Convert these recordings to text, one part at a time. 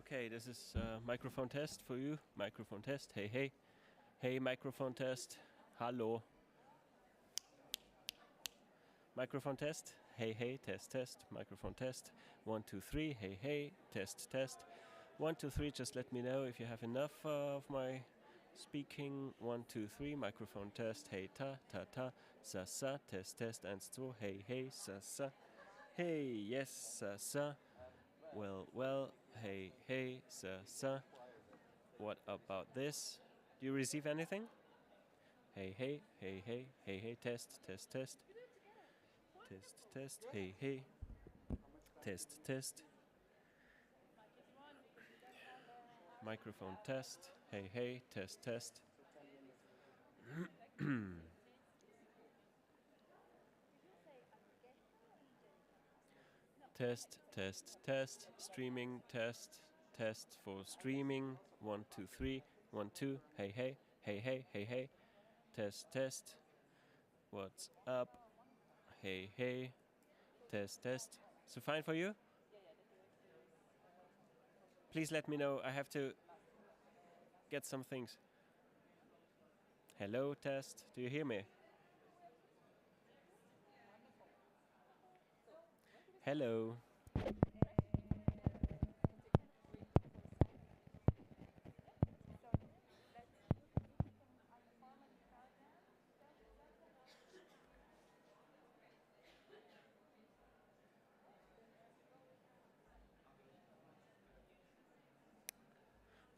Okay, this is microphone test for you. Microphone test. Hey, hey. Hey, microphone test. Hallo. Microphone test. Hey, hey. Test, test. Microphone test. 1, 2, 3. Hey, hey. Test, test. 1, 2, 3. Just let me know if you have enough of my speaking. 1, 2, 3. Microphone test. Hey, ta, ta, ta. Sa, sa. Test, test. 1, 2. Hey, hey. Sa, sa. Hey, yes. Sa, sa. Well, well. Hey, hey. Sa, sa. What about this? Do you receive anything? Hey, hey, hey, hey, hey, hey, test, test, test. Test, test, hey, hey. Test, test. Microphone test. Hey, hey, test, test. Test, test, test. Streaming, test, test for streaming. 1, 2, 3. 1, 2. Hey, hey, hey, hey, hey, hey. Test, test. What's up? Hey, hey. Test, test. So fine for you? Please let me know. I have to get some things. Hello, test. Do you hear me? Hello.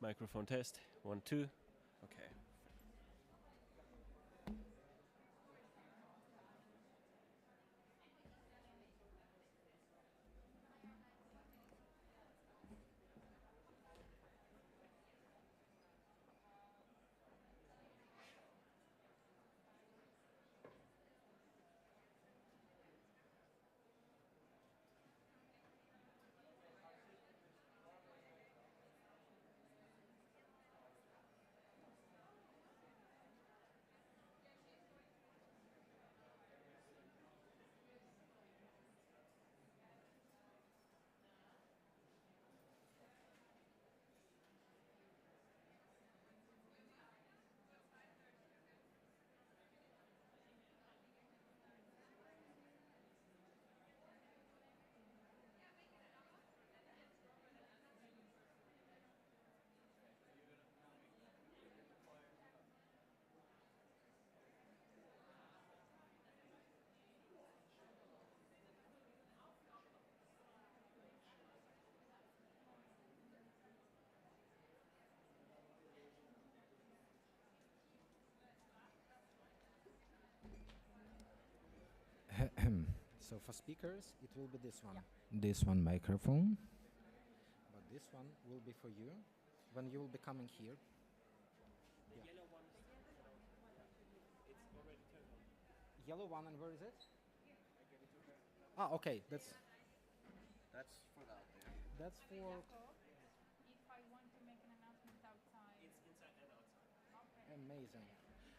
Microphone test. 1, 2. Okay. So for speakers, it will be this one. This one microphone. But this one will be for you when you will be coming here. The yellow one. It's already turned on. Yellow one, and where is it? I gave it to her. Ah, okay. That's for that. Yeah. that's for. If I want to make an announcement outside. It's inside and outside. Okay. Amazing.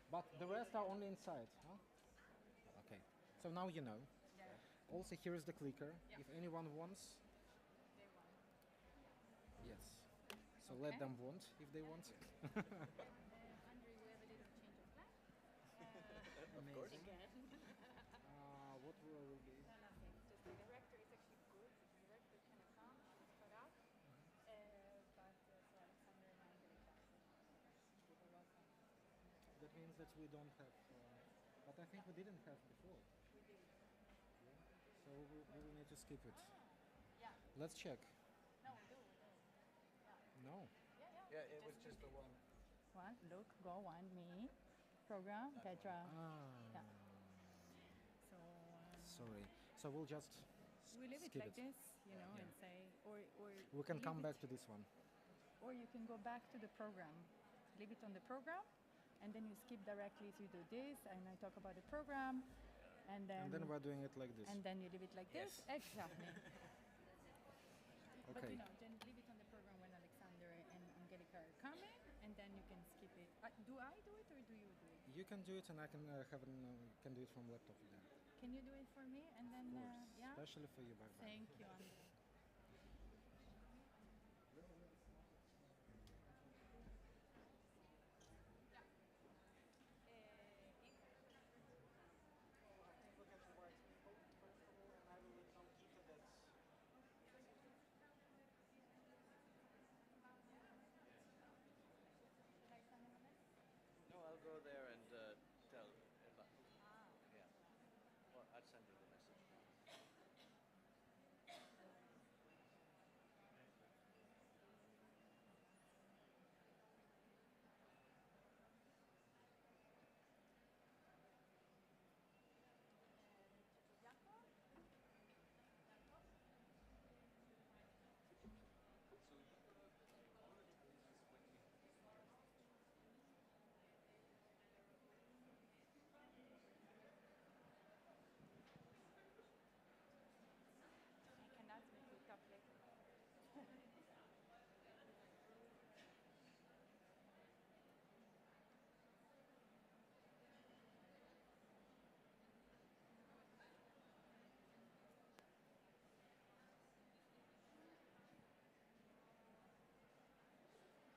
But the rest are only inside, huh? Okay. So now you know. Yeah. Also, here is the clicker. Yeah. If anyone wants, They want. yes. So Okay. let them want if they want. Andrew, we have a little change of plan. Amazing. Again. What will it be? No, nothing. Just the director is actually good. The director can account, start up. But so Alexander and Angelica. You're welcome. That means that we don't have. But I think we didn't have before. We did. Yeah. So we will need to skip it. Yeah. Let's check. No, we do. Yeah. No. Yeah. Yeah, it was just the one. One, look, go one, me, program, Petra. Yeah. So Sorry. So we'll just we leave it skip like this, you know, and say, or We can come leave back it- to this one. or you can go back to the program, leave it on the program, and then you skip directly to do this, and I talk about the program, and then we're doing it like this. and then you leave it like this, exactly. But Okay. you know, then leave it on the program when Alexander and Angelica are coming, and then you can skip it. Do I do it or do you do it? You can do it, and I can can do it from laptop there. Can you do it for me? And then yeah. Especially for you, bye bye. Thank you, Andre.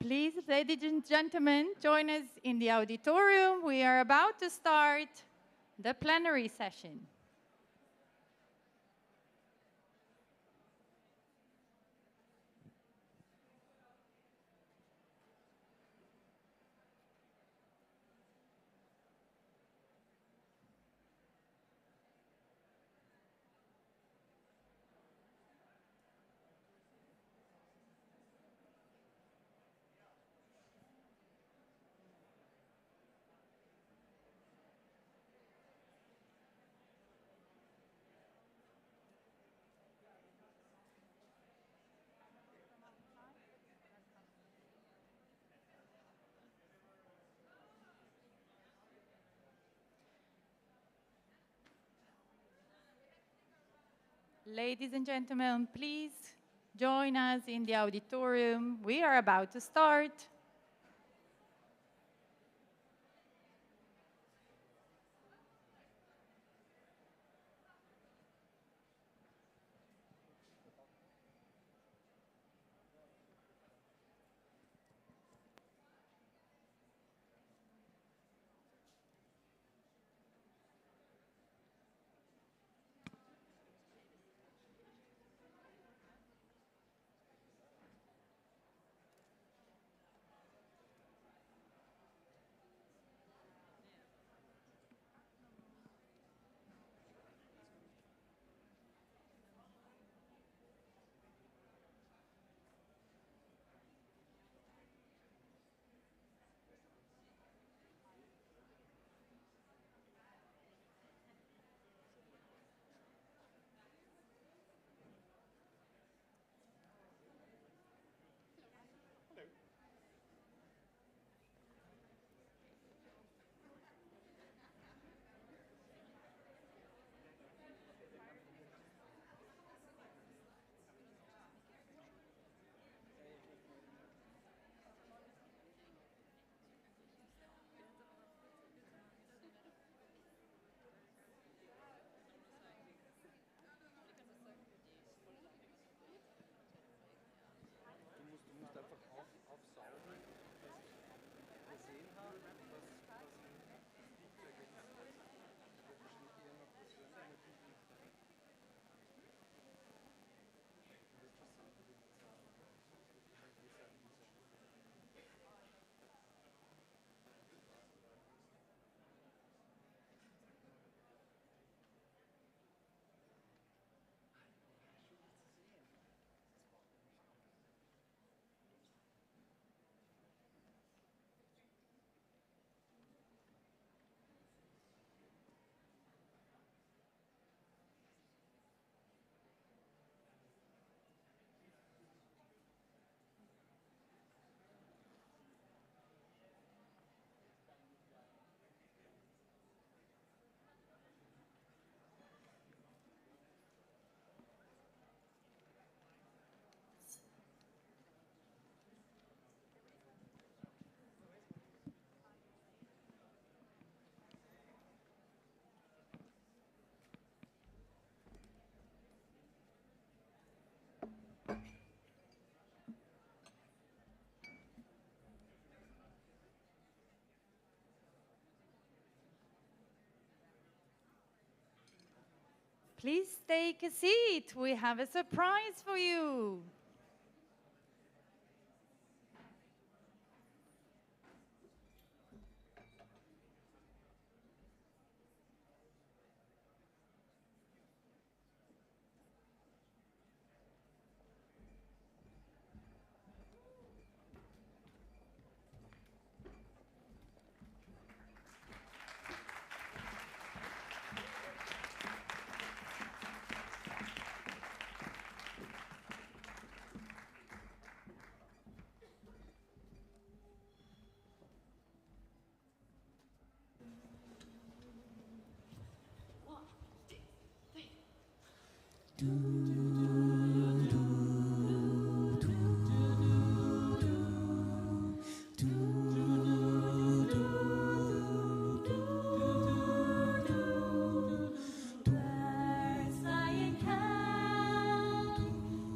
Please, ladies and gentlemen, join us in the auditorium. We are about to start the plenary session. Ladies and gentlemen, please join us in the auditorium. We are about to start. Please take a seat. We have a surprise for you.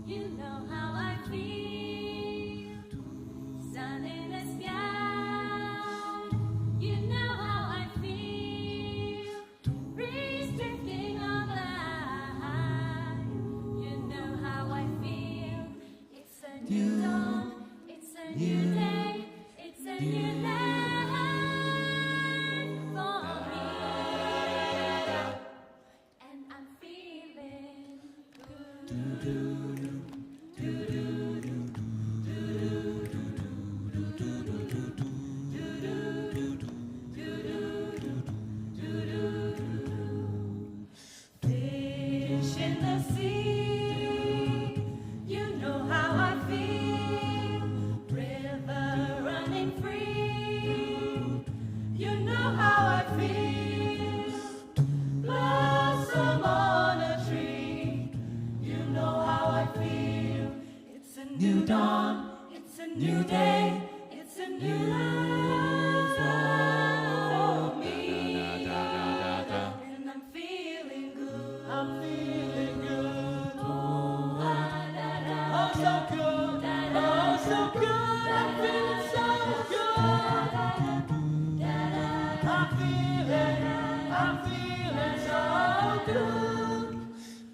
You know how I feel. Fish in the sea, you know how I feel. River running free, you know how I feel. Blossom on a tree, you know how I feel. It's a new dawn, it's a new day, it's a new life for me. And I'm feeling good. I'm feeling good. Oh, so good. Oh, so good. I'm feeling so good. I'm feeling so good.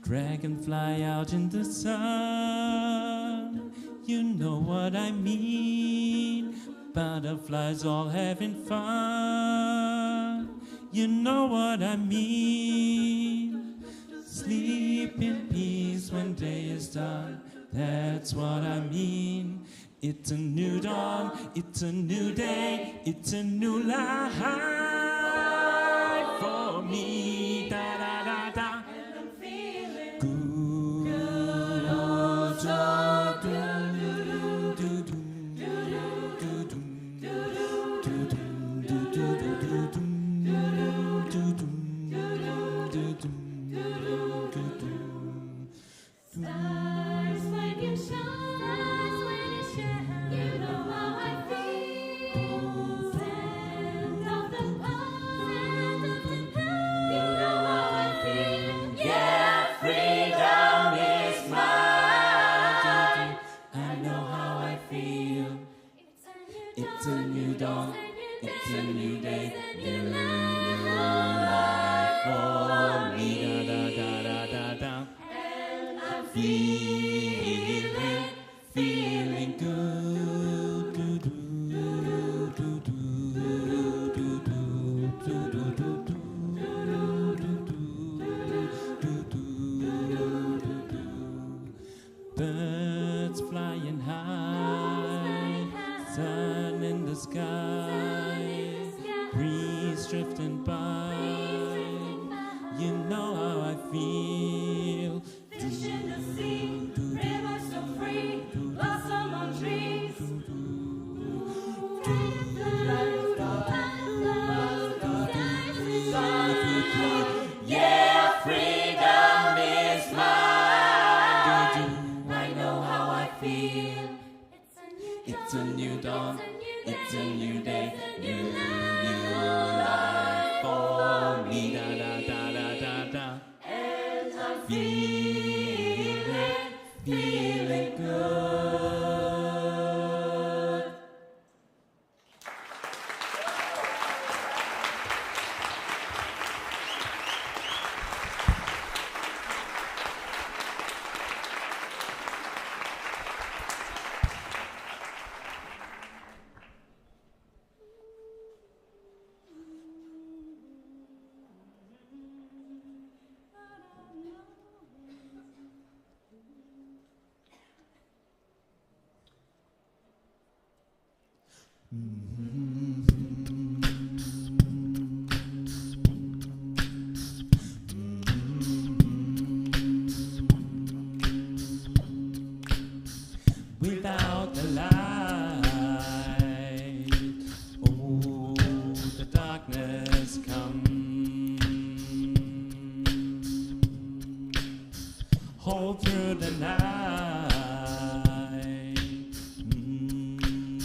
Dragonfly out in the sun, you know what I mean. Butterflies all having fun, you know what I mean. Sleep in peace when day is done, that's what I mean. It's a new dawn, it's a new day, it's a new life for me. Da da da da. And I'm feeling Good, oh, so good. Stars when you shine, you know how I feel. Send off the pine, you know how I feel. Yeah, freedom is mine. I know how I feel. It's a new dawn, it's a new day, new life for me. Da da da da da. And I'm Feeling good. Do do do do do do do do do do. Birds flying high, sun in the sky, breeze drifting by. You know how I feel. fish in the sea, river so free, blossom on trees. Yeah, freedom is mine. I know how I feel. It's a new dawn, it's a new day, new life for me. Da da da da da da. And I'm Feeling good. Without the light, oh, the darkness comes. Hold through the night,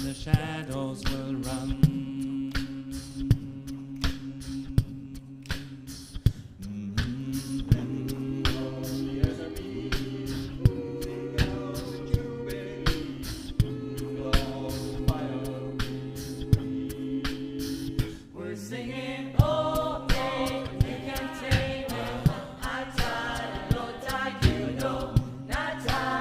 the shadows will run. We're singing all day, you can take it. I died, no die, you know, not die.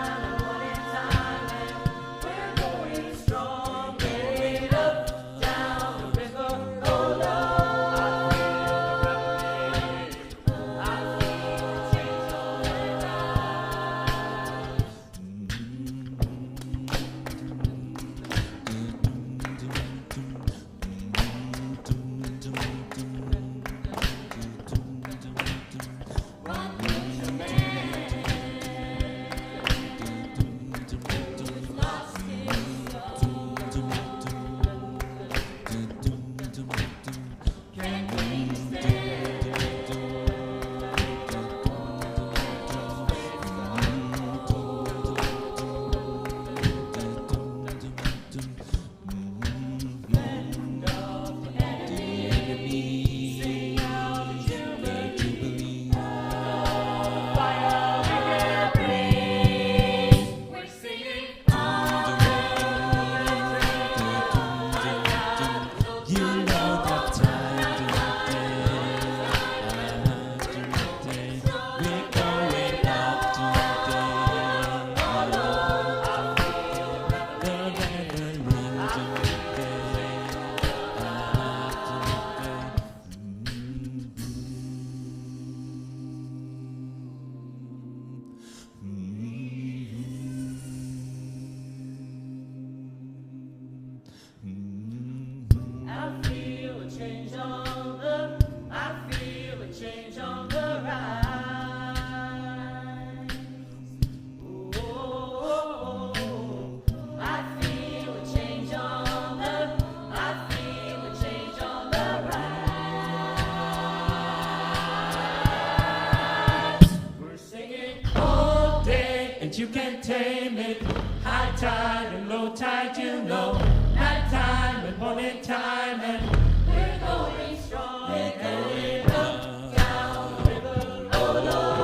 you can tame it. High tide and low tide, you know. Night time and morning time, and we're going strong. We're going up, down, river, oh Lord.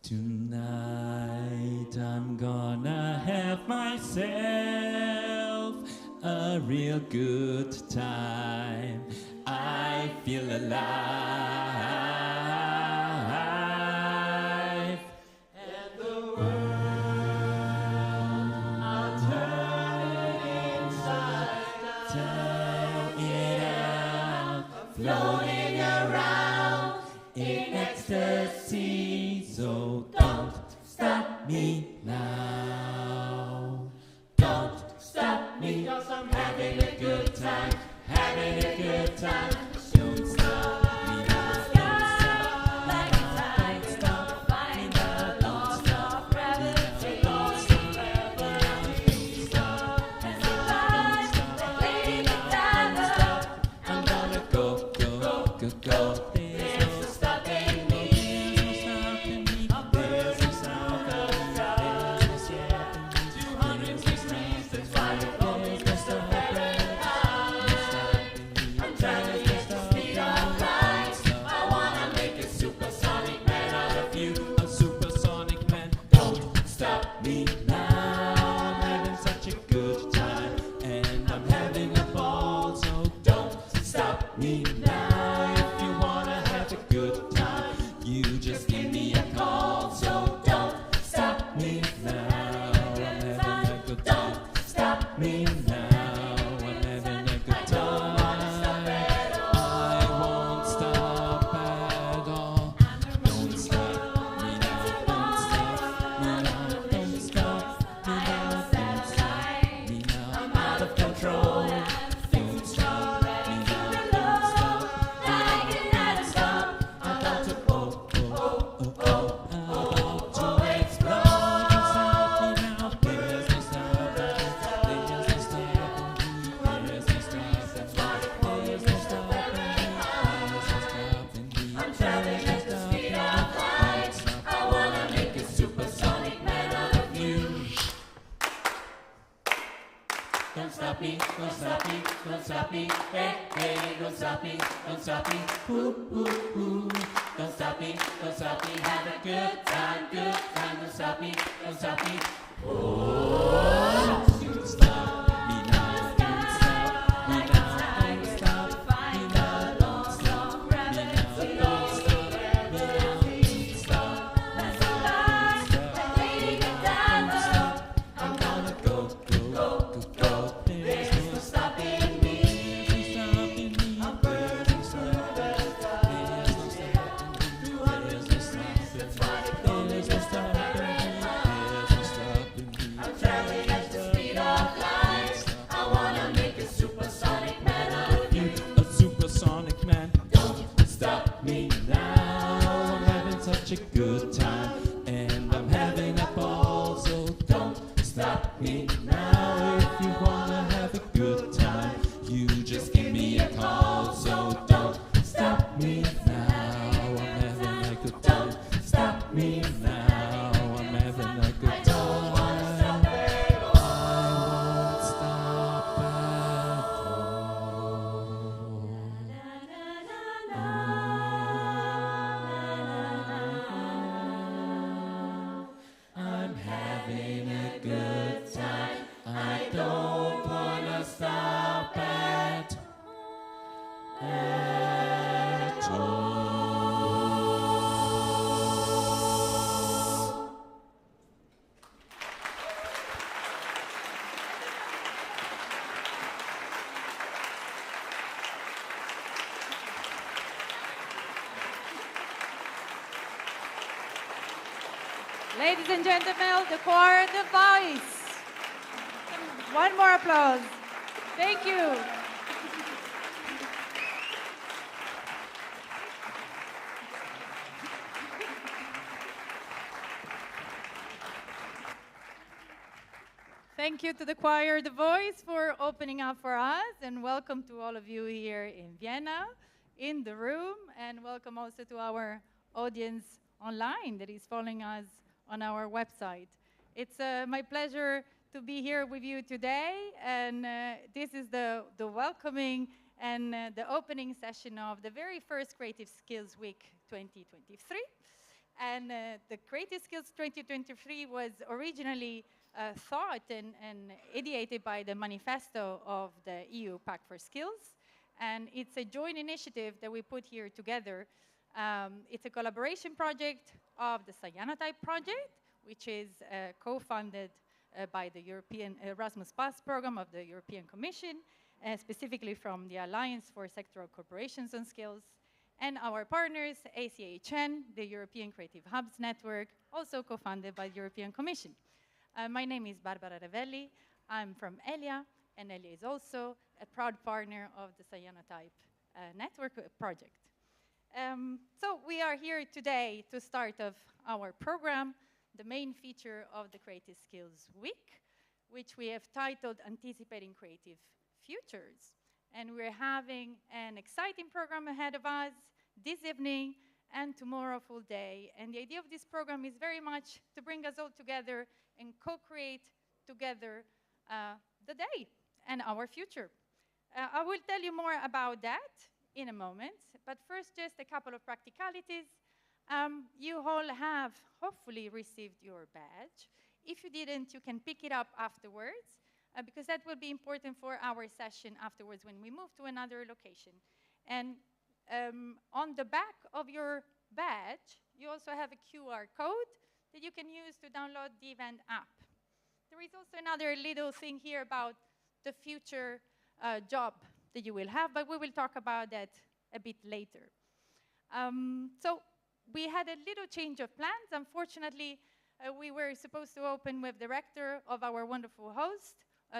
Tonight I'm gonna have myself a real good time. I feel alive. And the world, I'll turn it inside out. Turn it out, floating around in ecstasy. So don't stop me now. Don't stop me, 'cause I'm having a good time. Having a good time. Don't stop me now. Don't stop like a tide. Don't stop. Find the laws of gravity. Don't stop. Don't stop. And survive. Laying it down. I'm gonna go, go, go, go. There's no stopping me. There's no stopping me. There's no stopping me. 260 that's why we're always the stopping. I'm trying to get the speed of light. I wanna make a supersonic man out of you. A supersonic man. Don't stop me now. I'm having such a good time, and I'm having a ball. So don't stop me now. If you wanna have a good time, you just give me a call. So don't stop me now. I'm having a good time. Don't stop me now. I'm having a good time. I won't stop at all. Don't stop me now. Don't stop me now. Don't stop me now. Don't stop me now. I'm out of control. Don't stop me now. Don't stop me now. I'm about to about to explode. Don't stop me now. There's no stopping. There's no stopping. There's no stopping. There's no stopping. I'm traveling at the speed of light. I wanna make a supersonic man out of you. Don't stop me, don't stop me, don't stop me, hey, hey, don't stop me, don't stop me, ooh, ooh, ooh. Don't stop me, have a good time, don't stop me, don't stop me, oh, don't stop me now, don't stop me now, don't stop me now, don't stop me now, don't stop me now, don't stop me now, I'm gonna go, go, go, go. There's no stopping me. I'm burning so there's no stopping. That's why there's no stopping. I'm traveling at the speed of light. I wanna make a supersonic man out of you. A supersonic man. Don't stop me now. I'm having such a good time, and I'm having a ball. So don't stop me now. If you wanna have a good time, you just give me a call. So don't stop me now. I'm having a good time. Don't stop me now. I'm having a good time. I won't stop at all. Ladies and gentlemen, the choir, the voice. One more applause. Thank you. Thank you to the choir, the voice, for opening up for us, and welcome to all of you here in Vienna, in the room, and welcome also to our audience online that is following us on our website. It's my pleasure to be here with you today, and this is the welcoming and the opening session of the very first Creative Skills Week 2023. And the Creative Skills 2023 was originally thought and ideated by the manifesto of the EU Pact for Skills. And it's a joint initiative that we put here together. It's a collaboration project of the CYANOTYPES project, which is co-funded by the European Erasmus Plus program of the European Commission, specifically from the Alliance for Sectoral Corporations on Skills, and our partners, ACHN, the European Creative Hubs Network, also co-funded by the European Commission. My name is Barbara Revelli. I'm from ELIA, and ELIA is also a proud partner of the CYANOTYPES network project. So we are here today to start off our program, the main feature of the Creative Skills Week, which we have titled Anticipating Creative Futures. And we're having an exciting program ahead of us this evening and tomorrow full day. And the idea of this program is very much to bring us all together and co-create together the day and our future. I will tell you more about that in a moment, but first just a couple of practicalities. You all have hopefully received your badge. If you didn't, you can pick it up afterwards, because that will be important for our session afterwards when we move to another location. And on the back of your badge, you also have a QR code that you can use to download the event app. There is also another little thing here about the future job that you will have, but we will talk about that a bit later. So we had a little change of plans. Unfortunately, we were supposed to open with the rector of our wonderful host,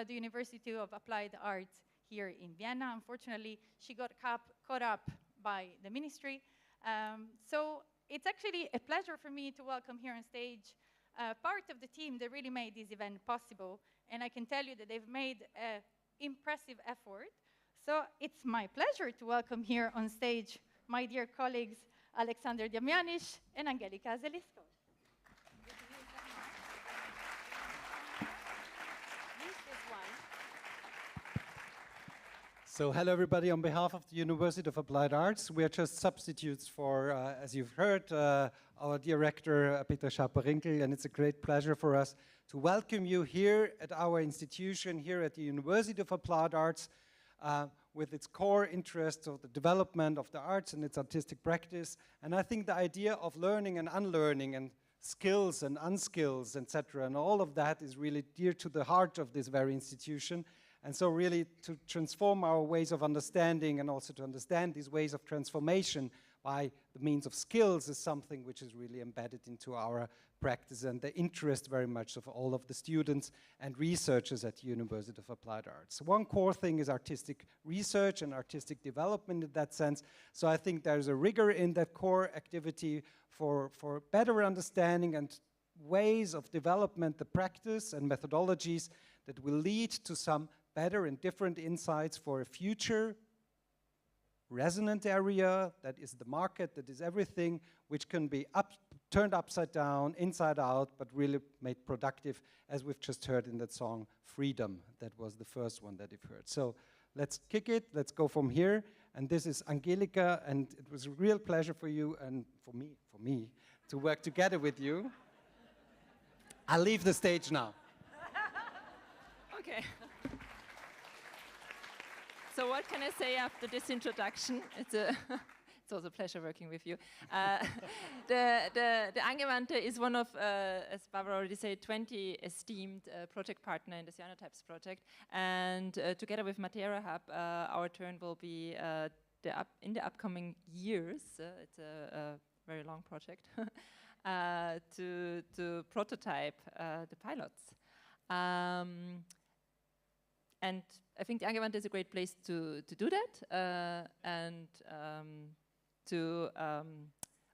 the University of Applied Arts here in Vienna. Unfortunately, she got caught up by the ministry. So it's actually a pleasure for me to welcome here on stage part of the team that really made this event possible. And I can tell you that they've made an impressive effort. So it's my pleasure to welcome here on stage my dear colleagues, Alexander Damianish and Angelika Zelisko. So hello everybody, on behalf of the University of Applied Arts, we are just substitutes for, as you've heard, our dear rector, Petra Rinkel, and it's a great pleasure for us to welcome you here at our institution, here at the University of Applied Arts, with its core interest of the development of the arts and its artistic practice. And I think the idea of learning and unlearning and skills and unskills, etc., and all of that is really dear to the heart of this very institution. And so really to transform our ways of understanding and also to understand these ways of transformation by the means of skills is something which is really embedded into our practice and the interest very much of all of the students and researchers at the University of Applied Arts. One core thing is artistic research and artistic development in that sense. So I think there's a rigor in that core activity for better understanding and ways of development, the practice and methodologies that will lead to some better and different insights for a future resonant area that is the market, that is everything, which can be turned upside down, inside out, but really made productive, as we've just heard in that song, Freedom. That was the first one that you've heard. So let's kick it, let's go from here. And this is Angelika, and it was a real pleasure for you and for me to work together with you. I'll leave the stage now. Okay. So what can I say after this introduction? It's also a pleasure working with you. The Angewandte is one of, as Barbara already said, 20 esteemed project partner in the CYANOTYPES project. And together with Matera Hub, our turn will be in the upcoming years. It's a very long project. to prototype the pilots. And I think the Angewandte is a great place to do that and to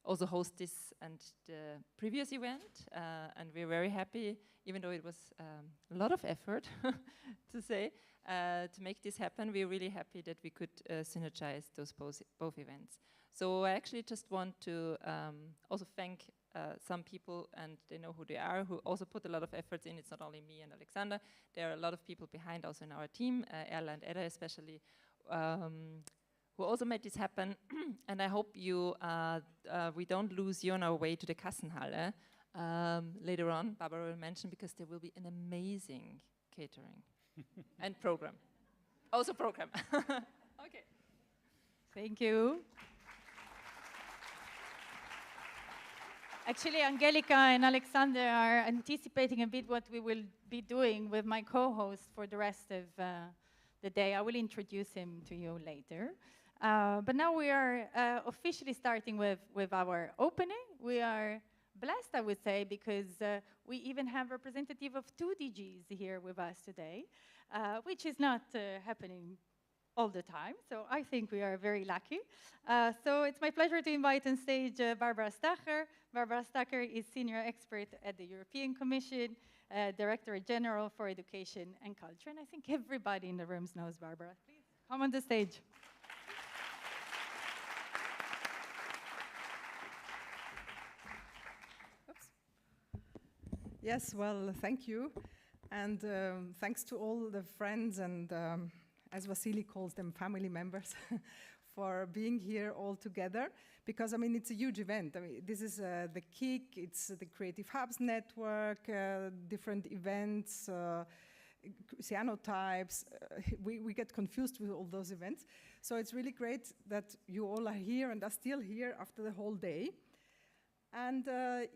also host this and the previous event. And we're very happy, even though it was a lot of effort to say, to make this happen. We're really happy that we could synergize those both events. So I actually just want to also thank some people, and they know who they are, who also put a lot of efforts in. It's not only me and Alexander. There are a lot of people behind also in our team, Erla and Edda especially, who also made this happen. And I hope you we don't lose you on our way to the Kassenhalle later on, Barbara will mention, because there will be an amazing catering and program. Also program. Okay. Thank you. Actually, Angelica and Alexander are anticipating a bit what we will be doing with my co-host for the rest of the day. I will introduce him to you later. But now we are officially starting with our opening. We are blessed, I would say, because we even have a representative of 2 DGs here with us today, which is not happening all the time. So I think we are very lucky. So it's my pleasure to invite on stage Barbara Stacher. Barbara Stacher is Senior Expert at the European Commission, Directorate-General for Education and Culture. And I think everybody in the room knows Barbara. Please come on the stage. Oops. Yes, well, thank you. And thanks to all the friends and, as Vassilis calls them, family members, for being here all together. Because, I mean, it's a huge event. I mean, this is the KIC, it's the Creative Hubs Network, different events, CYANOTYPES. We get confused with all those events. So it's really great that you all are here and are still here after the whole day. And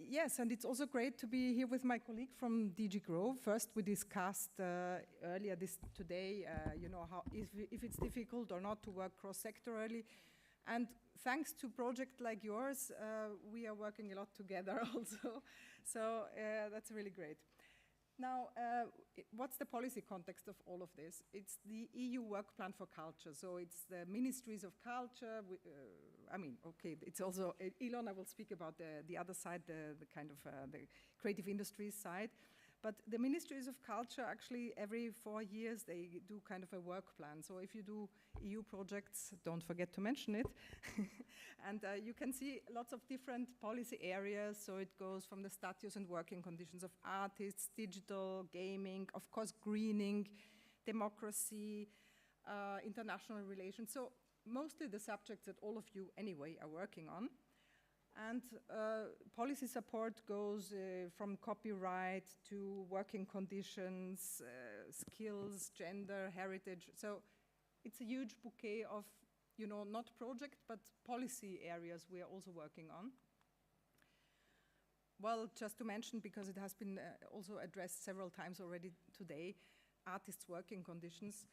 yes, and it's also great to be here with my colleague from DG Grow. First, we discussed earlier today, you know, how if it's difficult or not to work cross-sectorally. And thanks to projects like yours, we are working a lot together also. So that's really great. Now, what's the policy context of all of this? It's the EU Work Plan for Culture. So it's the Ministries of Culture. I mean, okay, it's also, Ilona will speak about the other side, the kind of the creative industries side. But the Ministries of Culture, actually, every 4 years, they do kind of a work plan. So if you do EU projects, don't forget to mention it. And you can see lots of different policy areas. So it goes from the status and working conditions of artists, digital, gaming, of course, greening, democracy, international relations. So mostly the subjects that all of you, anyway, are working on. And policy support goes from copyright to working conditions, skills, gender, heritage. So it's a huge bouquet of, you know, not project, but policy areas we are also working on. Well, just to mention, because it has been also addressed several times already today, artists' working conditions.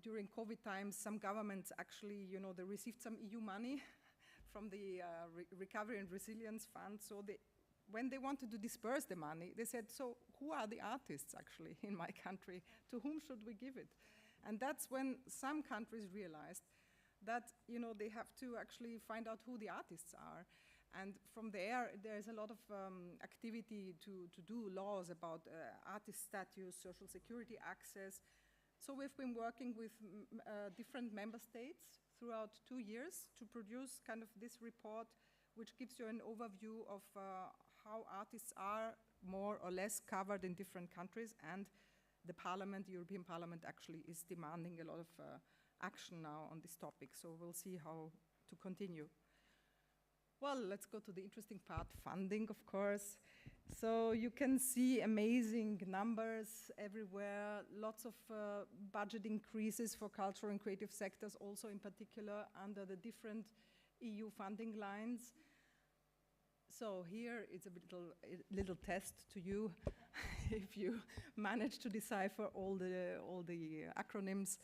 During COVID times, some governments actually, you know, they received some EU money from the Recovery and Resilience Fund. So when they wanted to disperse the money, they said, so who are the artists actually in my country? To whom should we give it? And that's when some countries realized that, you know, they have to actually find out who the artists are. And from there's a lot of activity to do laws about artist status, social security access. So we've been working with different member states throughout 2 years to produce kind of this report, which gives you an overview of how artists are more or less covered in different countries. And the Parliament, the European Parliament, actually is demanding a lot of action now on this topic. So we'll see how to continue. Well, let's go to the interesting part, funding, of course. So you can see amazing numbers everywhere, lots of budget increases for cultural and creative sectors, also in particular under the different EU funding lines. So here it's a little test to you, if you manage to decipher all the acronyms.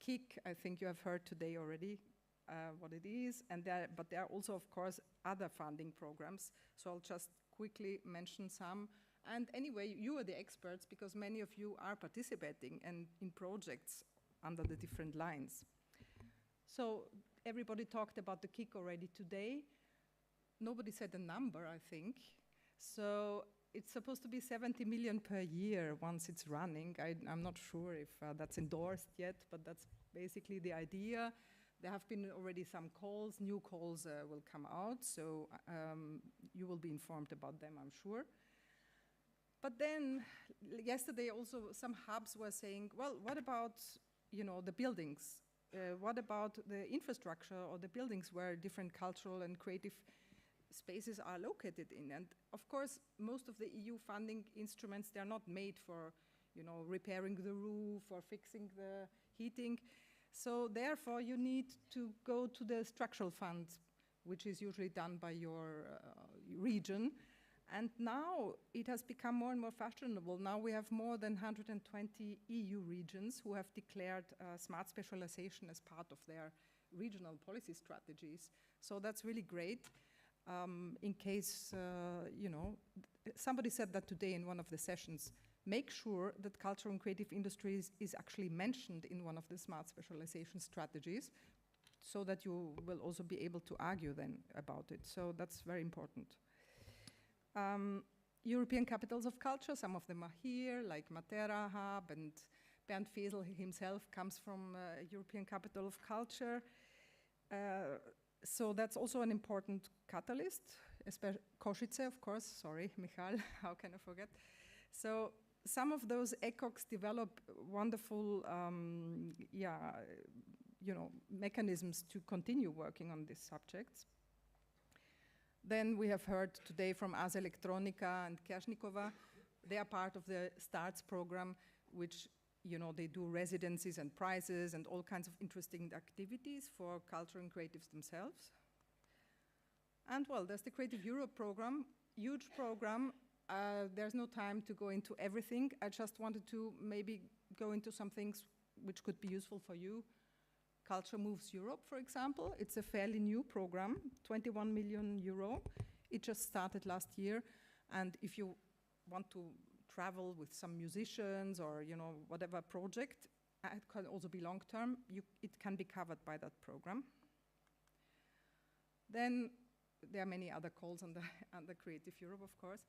KIC, I think you have heard today already, what it is, but there are also, of course, other funding programs. So I'll just quickly mention some. And anyway, you are the experts because many of you are participating in projects under the different lines. So everybody talked about the kick already today. Nobody said a number, I think. So it's supposed to be 70 million per year once it's running. I'm not sure if that's endorsed yet, but that's basically the idea. There have been already some calls. New calls will come out, so you will be informed about them, I'm sure. But then yesterday also some hubs were saying, well, what about the buildings? What about the infrastructure or the buildings where different cultural and creative spaces are located in? And of course, most of the EU funding instruments, they're not made for repairing the roof or fixing the heating. So therefore, you need to go to the structural fund, which is usually done by your region. And now it has become more and more fashionable. Now we have more than 120 EU regions who have declared smart specialization as part of their regional policy strategies. So that's really great. In case, somebody said that today in one of the sessions, make sure that cultural and creative industries is actually mentioned in one of the smart specialization strategies so that you will also be able to argue then about it. So that's very important. European capitals of culture, some of them are here, like Matera Hub, and Bernd Fesel himself comes from European Capital of Culture. So that's also an important catalyst, especially Košice, of course, sorry, Michal, how can I forget? So some of those ECOCs develop wonderful mechanisms to continue working on these subjects. Then we have heard today from Ars Electronica and Kersnikova. They are part of the STARTS program, which they do residencies and prizes and all kinds of interesting activities for culture and creatives themselves. And well, there's the Creative Europe program, huge program. There's no time to go into everything. I just wanted to maybe go into some things which could be useful for you. Culture Moves Europe, for example. It's a fairly new program, 21 million euro. It just started last year. And if you want to travel with some musicians or whatever project, it can also be long-term, it can be covered by that program. Then there are many other calls on the Creative Europe, of course.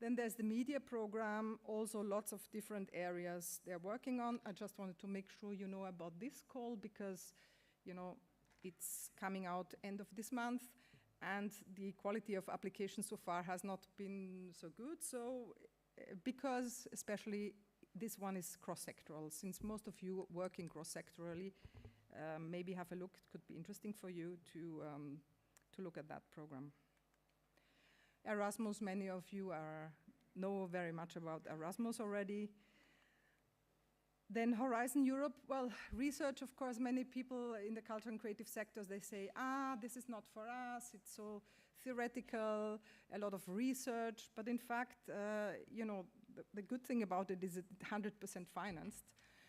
Then there's the media program, also lots of different areas they're working on. I just wanted to make sure you know about this call because, it's coming out end of this month and the quality of applications so far has not been so good. So, because especially this one is cross-sectoral, since most of you working cross-sectorally, maybe have a look. It could be interesting for you to look at that program. Erasmus, many of you know very much about Erasmus already. Then Horizon Europe, well, research, of course, many people in the culture and creative sectors, they say, this is not for us, it's so theoretical, a lot of research, but in fact, the good thing about it is it's 100% financed.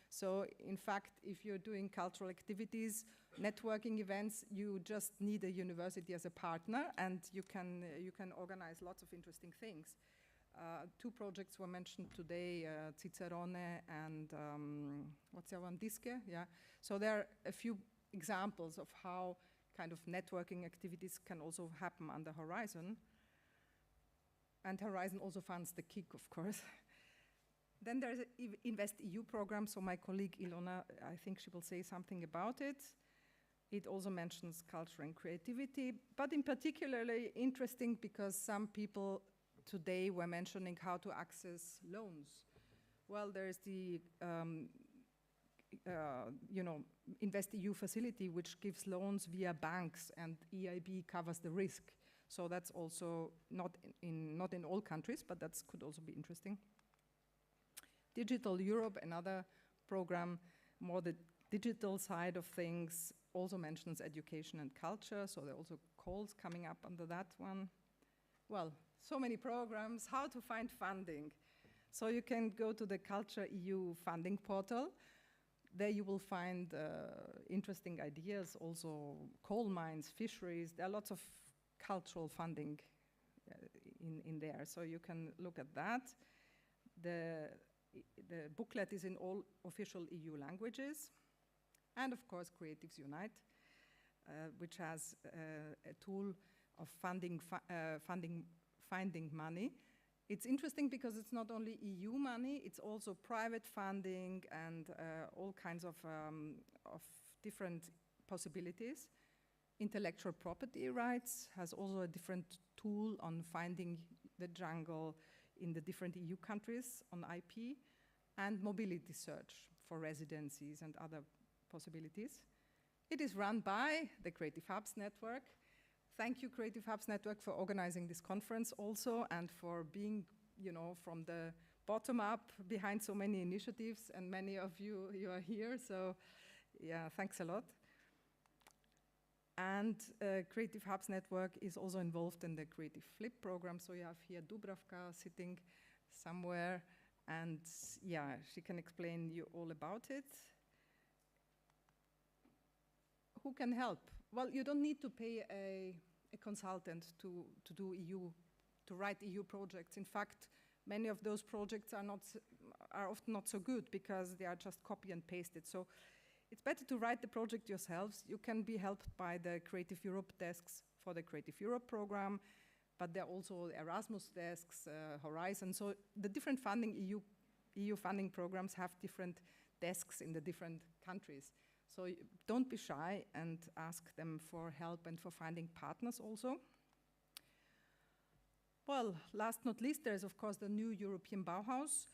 So in fact, if you're doing cultural activities, networking events, you just need a university as a partner and you can organize lots of interesting things. Two projects were mentioned today, Cicerone and what's the other one, Disque? Yeah. So there are a few examples of how kind of networking activities can also happen under Horizon. And Horizon also funds the KIC, of course. Then there's an InvestEU program, so my colleague Ilona, I think she will say something about it. It also mentions culture and creativity, but in particularly interesting because some people today were mentioning how to access loans. Well, there's the InvestEU facility, which gives loans via banks, and EIB covers the risk. So that's also not in all countries, but that could also be interesting. Digital Europe, another program, more the digital side of things, also mentions education and culture, so there are also calls coming up under that one. Well, so many programs, how to find funding. So you can go to the Culture EU funding portal. There you will find interesting ideas, also coal mines, fisheries. There are lots of cultural funding in there, so you can look at that. The booklet is in all official EU languages. And of course, Creatives Unite, which has a tool of finding money. It's interesting because it's not only EU money, it's also private funding and all kinds of different possibilities. Intellectual property rights has also a different tool on finding the jungle in the different EU countries on IP, and mobility search for residencies and other possibilities. It is run by the Creative Hubs Network. Thank you, Creative Hubs Network, for organizing this conference also, and for being, you know, from the bottom up behind so many initiatives, and many of you are here, so yeah, thanks a lot. And Creative Hubs Network is also involved in the Creative Flip program, so you have here Dubravka sitting somewhere, and yeah, she can explain you all about it. Who can help? Well, you don't need to pay a consultant to write EU projects. In fact, many of those projects are often not so good because they are just copy and pasted. So it's better to write the project yourselves. You can be helped by the Creative Europe desks for the Creative Europe program, but there are also Erasmus desks, Horizon. So the different funding EU funding programs have different desks in the different countries. So don't be shy and ask them for help and for finding partners also. Well, last not least, there is of course the new European Bauhaus.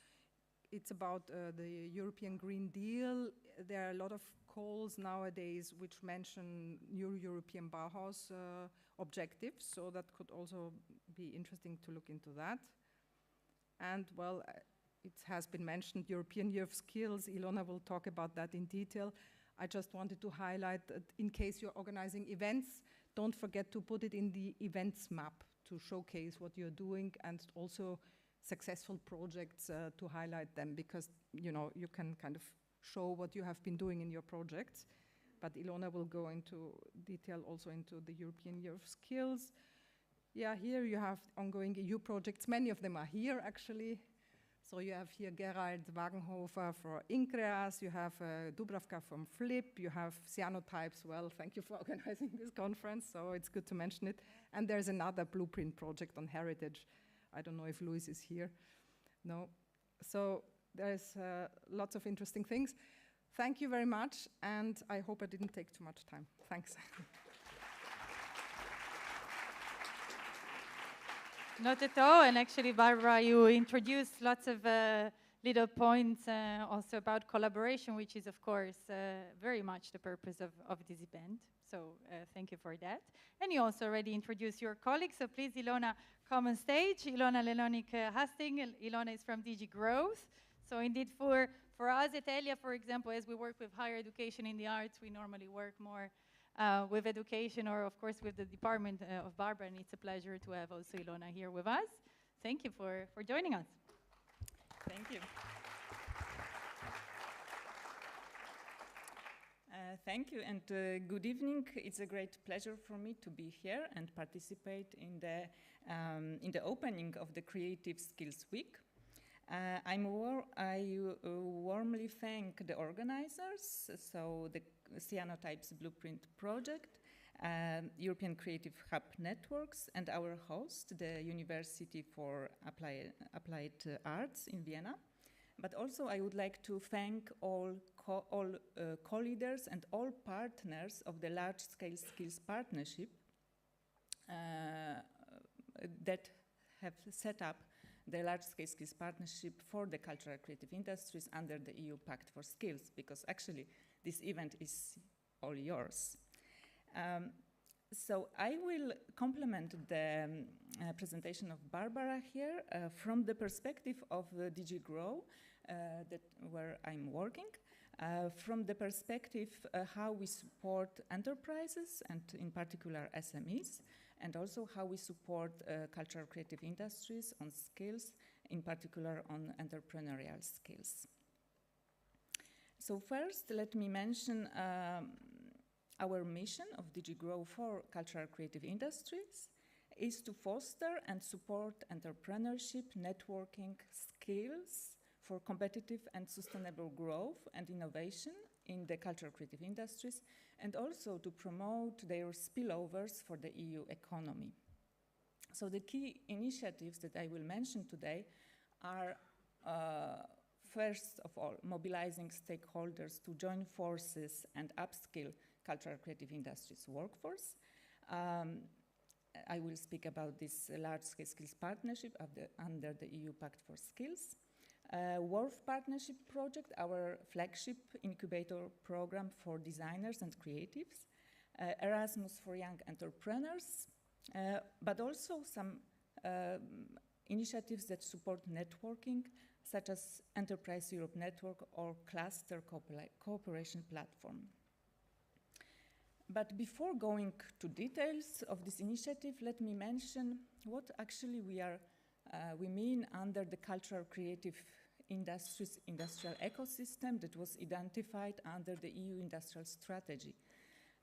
It's about the European Green Deal. There are a lot of calls nowadays which mention new European Bauhaus objectives, so that could also be interesting to look into that. And well, it has been mentioned, European Year of Skills. Ilona will talk about that in detail. I just wanted to highlight that in case you're organizing events, don't forget to put it in the events map to showcase what you're doing, and also successful projects to highlight them, because you know you can kind of show what you have been doing in your projects. But Ilona will go into detail also into the European Year of Skills. Yeah, here you have ongoing EU projects. Many of them are here actually. So you have here Gerald Wagenhofer for INCREAS, you have Dubravka from Flip, you have CYANOTYPES. Well, thank you for organizing this conference, so it's good to mention it. And there's another blueprint project on heritage. I don't know if Luis is here. No. So there's lots of interesting things. Thank you very much, and I hope I didn't take too much time. Thanks. Not at all, and actually, Barbara, you introduced lots of little points also about collaboration, which is, of course, very much the purpose of this event. So thank you for that. And you also already introduced your colleagues, so please, Ilona, come on stage. Ilona Lelonek Husting. Ilona is from DG Growth. So indeed, for us at ELIA, for example, as we work with higher education in the arts, we normally work more with education, or of course with the department of Barbara, and it's a pleasure to have also Ilona here with us. Thank you for joining us. Thank you. Thank you, and good evening. It's a great pleasure for me to be here and participate in the opening of the Creative Skills Week. I warmly thank the organizers, so the CYANOTYPES Blueprint Project, European Creative Hub Networks, and our host, the University for Applied Arts in Vienna. But also I would like to thank all co-leaders and all partners of the Large-Scale Skills Partnership that have set up the Large-Scale Skills Partnership for the cultural creative industries under the EU Pact for Skills, because actually this event is all yours. So I will complement the presentation of Barbara here from the perspective of DG Grow, where I'm working, from the perspective how we support enterprises and in particular SMEs, and also how we support cultural creative industries on skills, in particular on entrepreneurial skills. So first, let me mention our mission of DG Grow for Cultural Creative Industries is to foster and support entrepreneurship, networking, skills for competitive and sustainable growth and innovation in the cultural creative industries, and also to promote their spillovers for the EU economy. So the key initiatives that I will mention today are, first of all, mobilizing stakeholders to join forces and upskill cultural creative industries workforce. I will speak about this large-scale skills partnership under the EU Pact for Skills. WORF Partnership Project, our flagship incubator program for designers and creatives. Erasmus for young entrepreneurs, but also some initiatives that support networking, such as Enterprise Europe Network or Cluster Cooperation Platform. But before going to details of this initiative, let me mention what actually we mean under the cultural creative industries industrial ecosystem that was identified under the EU industrial strategy.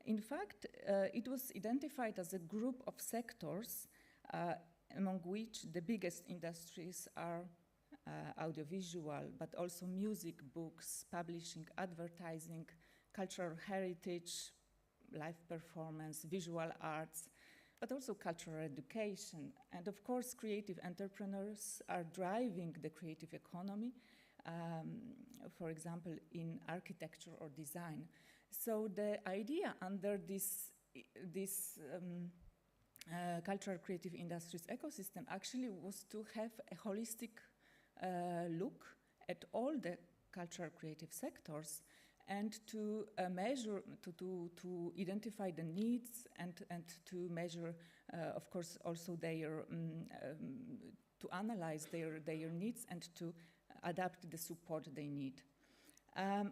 In fact, it was identified as a group of sectors among which the biggest industries are audiovisual, but also music, books, publishing, advertising, cultural heritage, live performance, visual arts, but also cultural education. And of course, creative entrepreneurs are driving the creative economy, for example, in architecture or design. So the idea under this cultural creative industries ecosystem actually was to have a holistic look at all the cultural creative sectors and to measure, to identify the needs and to measure, of course, also their, to analyze their needs and to adapt the support they need.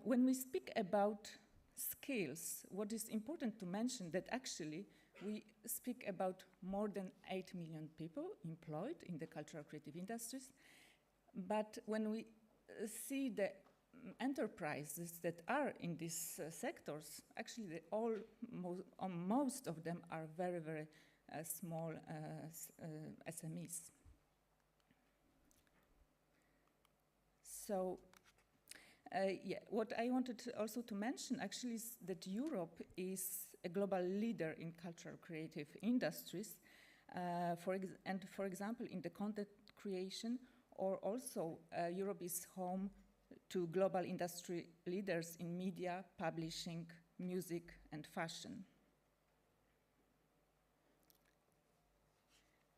When we speak about skills, what is important to mention that actually we speak about more than 8 million people employed in the cultural creative industries, but when we see the enterprises that are in these sectors, actually most of them are very, very small SMEs. So, yeah, what I wanted also to mention actually is that Europe is a global leader in cultural creative industries, for example, in the content creation, or also Europe is home to global industry leaders in media, publishing, music, and fashion.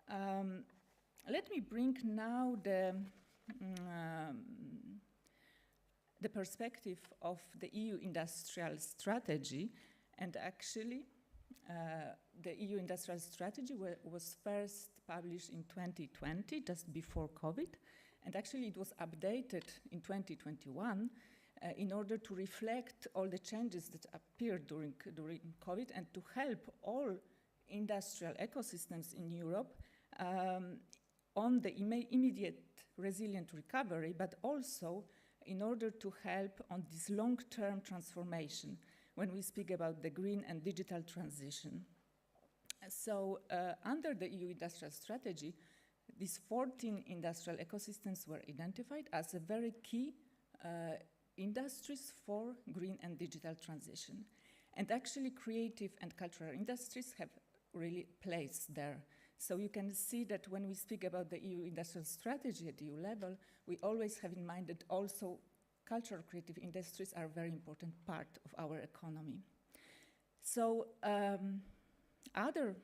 Let me bring now the perspective of the EU industrial strategy, and actually the EU industrial strategy was first published in 2020, just before COVID, and actually it was updated in 2021 in order to reflect all the changes that appeared during COVID and to help all industrial ecosystems in Europe on the immediate resilient recovery, but also in order to help on this long-term transformation when we speak about the green and digital transition. So under the EU industrial strategy, these 14 industrial ecosystems were identified as a very key industries for green and digital transition. And actually creative and cultural industries have really place there. So you can see that when we speak about the EU industrial strategy at EU level, we always have in mind that also cultural creative industries are a very important part of our economy. So other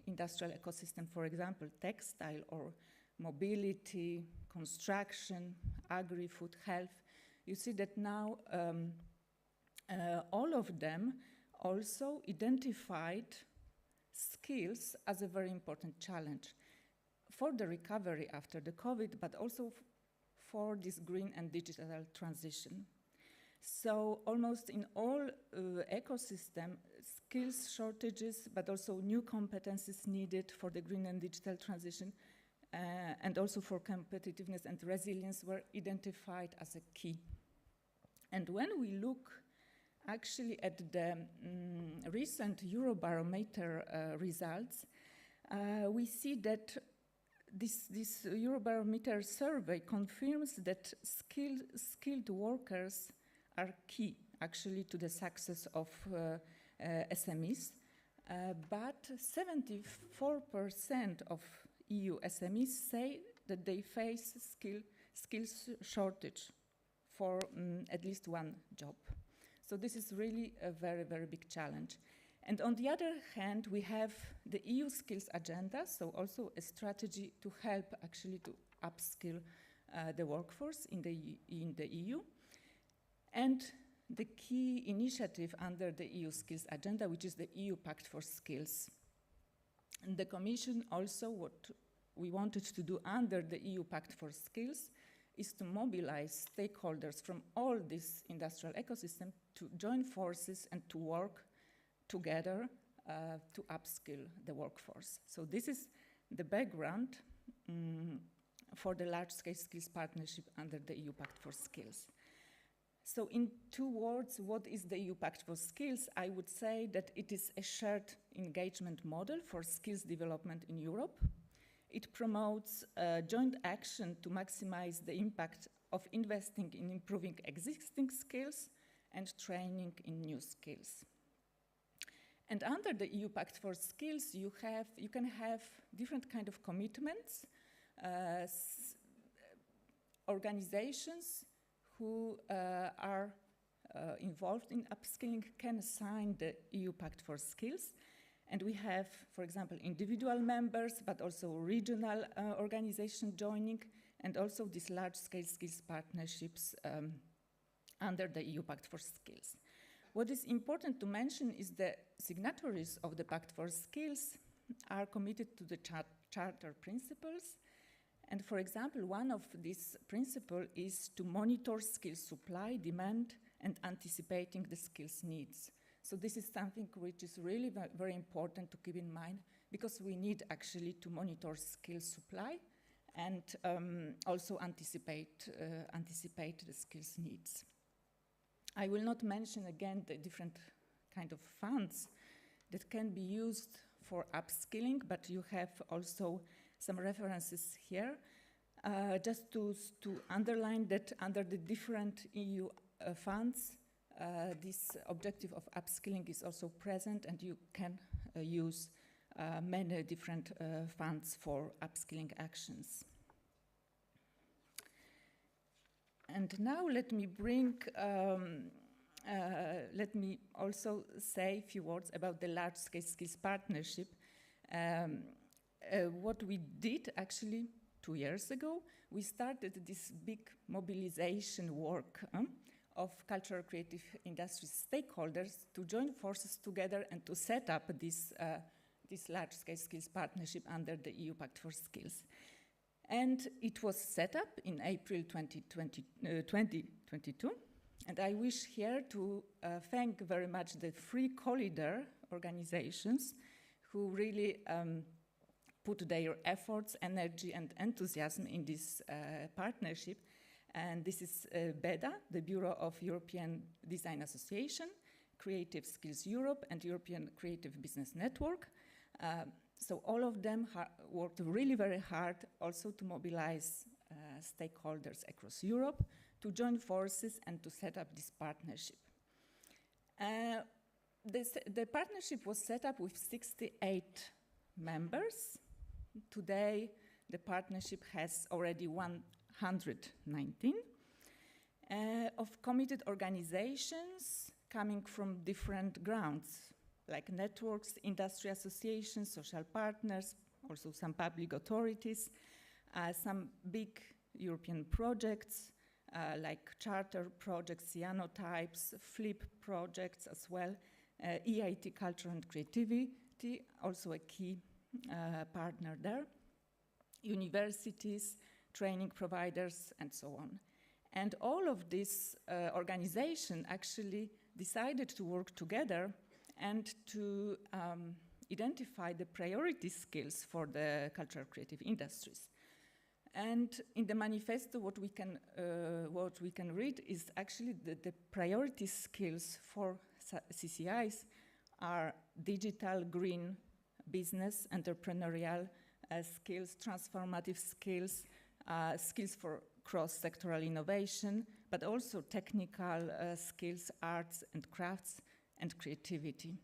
industrial ecosystem, for example, textile or mobility, construction, agri-food, health, you see that now all of them also identified skills as a very important challenge for the recovery after the COVID, but also for this green and digital transition. So almost in all ecosystem, skills shortages, but also new competencies needed for the green and digital transition, and also for competitiveness and resilience were identified as a key. And when we look actually at the recent Eurobarometer results, we see that this Eurobarometer survey confirms that skilled workers are key actually to the success of SMEs, but 74% of EU SMEs say that they face skills shortage for at least one job. So this is really a very, very big challenge. And on the other hand, we have the EU skills agenda, so also a strategy to help actually to upskill the workforce in the EU. And the key initiative under the EU skills agenda, which is the EU Pact for Skills. And the Commission also, what we wanted to do under the EU Pact for Skills is to mobilize stakeholders from all this industrial ecosystem to join forces and to work together to upskill the workforce. So this is the background for the large-scale skills partnership under the EU Pact for Skills. So in 2 words, what is the EU Pact for Skills? I would say that it is a shared engagement model for skills development in Europe. It promotes joint action to maximize the impact of investing in improving existing skills and training in new skills. And under the EU Pact for Skills, you can have different kind of commitments. Organizations who are involved in upskilling can sign the EU Pact for Skills. And we have, for example, individual members, but also regional organizations joining, and also these large-scale skills partnerships under the EU Pact for Skills. What is important to mention is the signatories of the Pact for Skills are committed to the Charter principles. And for example, one of these principles is to monitor skills supply, demand, and anticipating the skills needs. So this is something which is really very important to keep in mind, because we need actually to monitor skills supply and also anticipate the skills needs. I will not mention again the different kind of funds that can be used for upskilling, but you have also some references here. Just to underline that under the different EU funds, this objective of upskilling is also present, and you can use many different funds for upskilling actions. And now let me also say a few words about the large-scale skills partnership. What we did actually 2 years ago, we started this big mobilization work of cultural creative industry stakeholders to join forces together and to set up this large-scale skills partnership under the EU Pact for Skills. And it was set up in April 2022. And I wish here to thank very much the 3 co-leader organizations who really put their efforts, energy, and enthusiasm in this partnership. And this is BEDA, the Bureau of European Design Association, Creative Skills Europe, and European Creative Business Network. So all of them worked really very hard also to mobilize stakeholders across Europe to join forces and to set up this partnership. The partnership was set up with 68 members. Today, the partnership has already 119 of committed organizations coming from different grounds, like networks, industry associations, social partners, also some public authorities, some big European projects, like Charter projects, CYANOTYPES, FLIP projects as well, EIT Culture and Creativity, also a key partner there, universities, training providers, and so on. And all of these organizations actually decided to work together and to identify the priority skills for the cultural creative industries. And in the manifesto, what we can read is actually the priority skills for CCIs are digital, green, business, entrepreneurial skills, transformative skills, skills for cross-sectoral innovation, but also technical skills, arts and crafts, and creativity.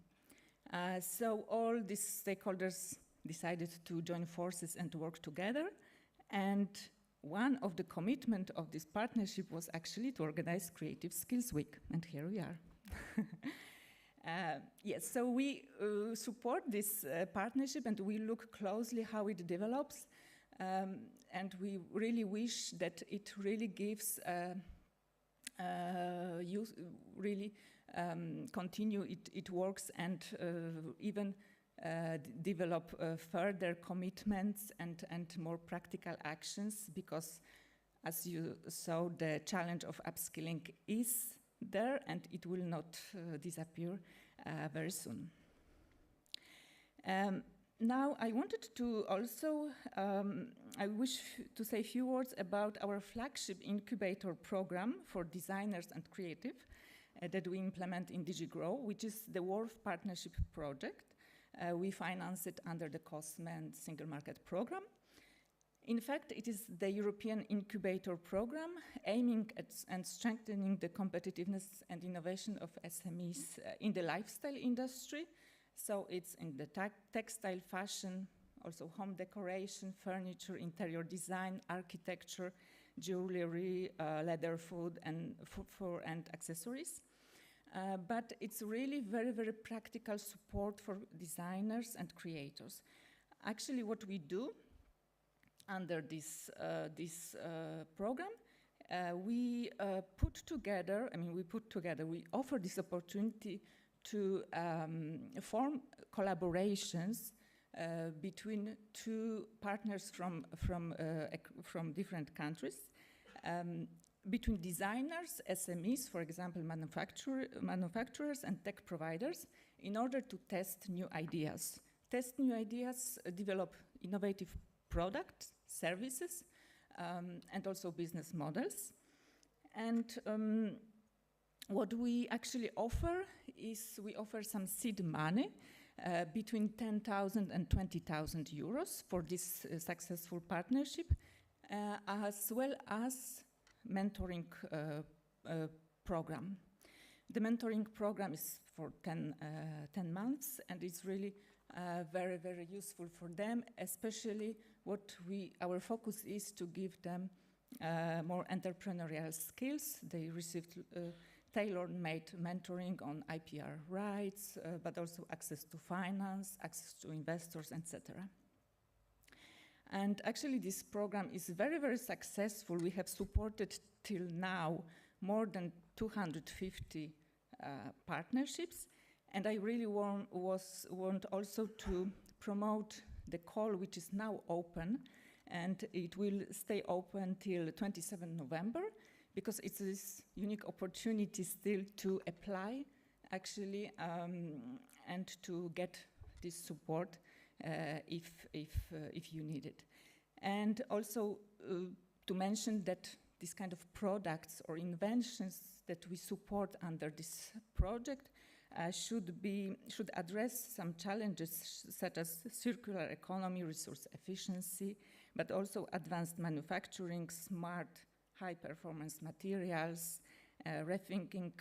So all these stakeholders decided to join forces and to work together. And one of the commitment of this partnership was actually to organize Creative Skills Week. And here we are. Yes, so we support this partnership and we look closely how it develops. And we really wish that it really gives continue it works and even develop further commitments and more practical actions, because as you saw, the challenge of upskilling is there and it will not disappear very soon. Now I wanted to also, I wish to say a few words about our flagship incubator program for designers and creative that we implement in DigiGrow, which is the WRF Partnership Project. We finance it under the COSME and Single Market Program. In fact, it is the European Incubator Program aiming at and strengthening the competitiveness and innovation of SMEs in the lifestyle industry. So it's in the textile, fashion, also home decoration, furniture, interior design, architecture, jewelry, leather, food, and accessories. But it's really very, very practical support for designers and creators. Actually, what we do under this program, we offer this opportunity to form collaborations between two partners from different countries, between designers, SMEs, for example, manufacturers and tech providers, in order to test new ideas. Develop innovative products, services, and also business models. And what we actually offer is we offer some seed money between 10,000 and 20,000 euros for this successful partnership, as well as mentoring program. The mentoring program is for 10 months, and it's really very, very useful for them, especially our focus is to give them more entrepreneurial skills. They received tailor-made mentoring on IPR rights, but also access to finance, access to investors, etc. And actually this program is very, very successful. We have supported till now more than 250 partnerships. And I really want also to promote the call, which is now open, and it will stay open till 27 November, because it's this unique opportunity still to apply, actually, and to get this support if you need it. And also to mention that this kind of products or inventions that we support under this project should address some challenges such as circular economy, resource efficiency, but also advanced manufacturing, smart high-performance materials, rethinking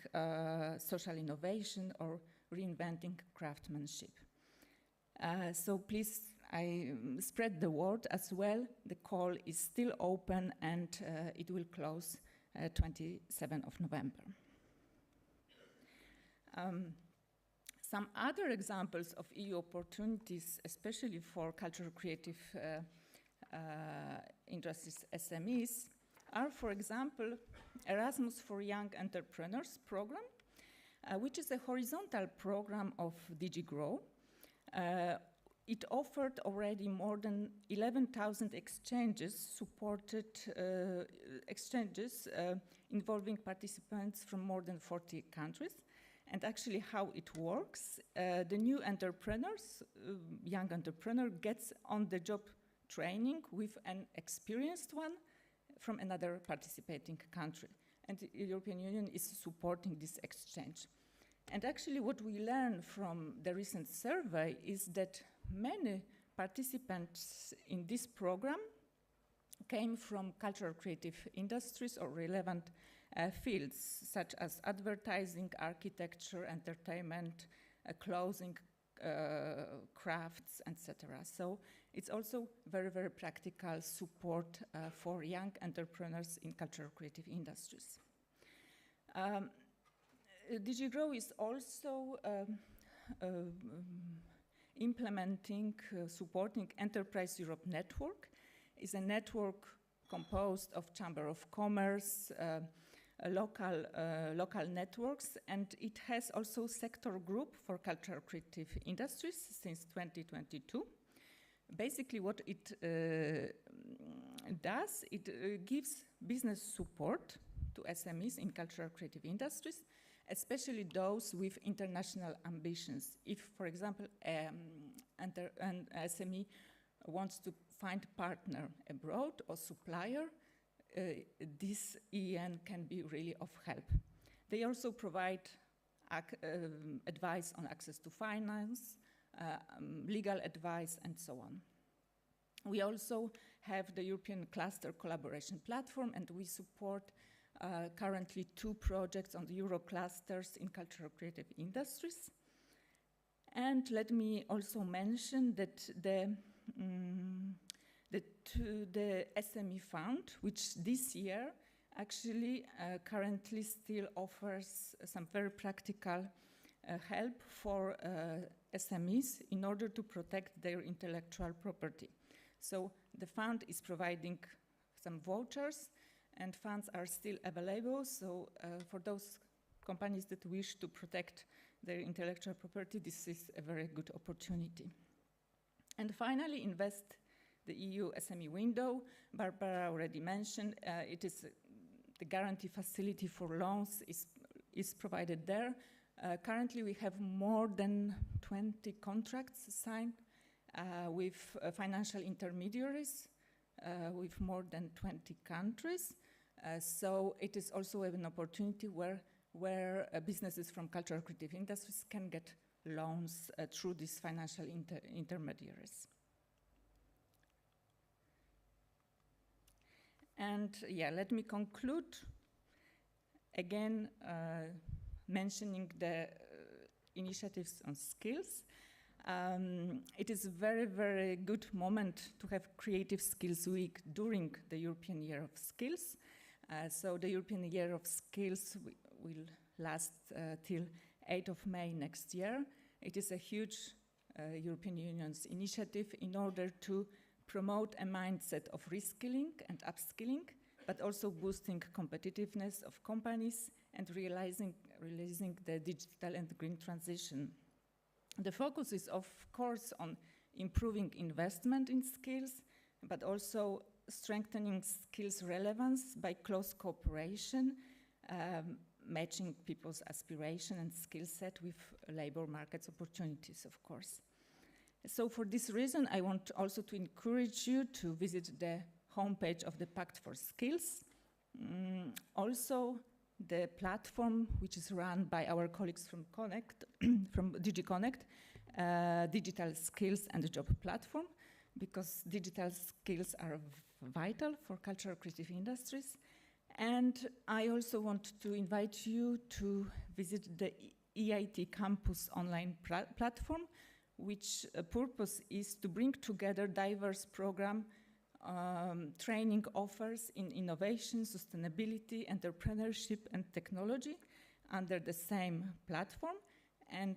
social innovation, or reinventing craftsmanship. So please, I spread the word as well. The call is still open, and it will close 27th of November. Some other examples of EU opportunities, especially for cultural creative industries SMEs, are, for example, Erasmus for Young Entrepreneurs program, which is a horizontal program of DigiGrow. It offered already more than 11,000 exchanges, involving participants from more than 40 countries. And actually how it works, the new entrepreneurs, young entrepreneur, gets on-the-job training with an experienced one from another participating country. And the European Union is supporting this exchange. And actually what we learned from the recent survey is that many participants in this program came from cultural creative industries or relevant fields such as advertising, architecture, entertainment, clothing, crafts, etc. So it's also very, very practical support for young entrepreneurs in cultural creative industries. DG GROW is also implementing, supporting Enterprise Europe Network. It's a network composed of Chamber of Commerce, local networks, and it has also sector group for cultural creative industries since 2022. Basically what it does, it gives business support to SMEs in cultural creative industries, especially those with international ambitions. If, for example, an SME wants to find a partner abroad or supplier, this EN can be really of help. They also provide advice on access to finance, legal advice, and so on. We also have the European Cluster Collaboration Platform, and we support currently 2 projects on the Euro clusters in cultural creative industries. And let me also mention that the SME Fund, which this year actually currently still offers some very practical help for SMEs in order to protect their intellectual property. So the fund is providing some vouchers, and funds are still available. So for those companies that wish to protect their intellectual property, this is a very good opportunity. And finally, Invest the EU SME window. Barbara already mentioned, it is the guarantee facility for loans is provided there. Currently, we have more than 20 contracts signed with financial intermediaries with more than 20 countries. So it is also an opportunity where businesses from cultural creative industries can get loans through these financial intermediaries. And yeah, let me conclude again mentioning the initiatives on skills. It is a very, very good moment to have Creative Skills Week during the European Year of Skills. So the European Year of Skills will last till 8th of May next year. It is a huge European Union's initiative in order to promote a mindset of reskilling and upskilling, but also boosting competitiveness of companies and realizing the digital and green transition. The focus is, of course, on improving investment in skills, but also strengthening skills relevance by close cooperation, matching people's aspiration and skill set with labor markets opportunities, of course. So for this reason, I want also to encourage you to visit the homepage of the Pact for Skills. Also, the platform, which is run by our colleagues from from DG Connect, Digital Skills and Job Platform, because digital skills are vital for cultural creative industries. And I also want to invite you to visit the EIT Campus online platform, which purpose is to bring together diverse program training offers in innovation, sustainability, entrepreneurship, and technology under the same platform, and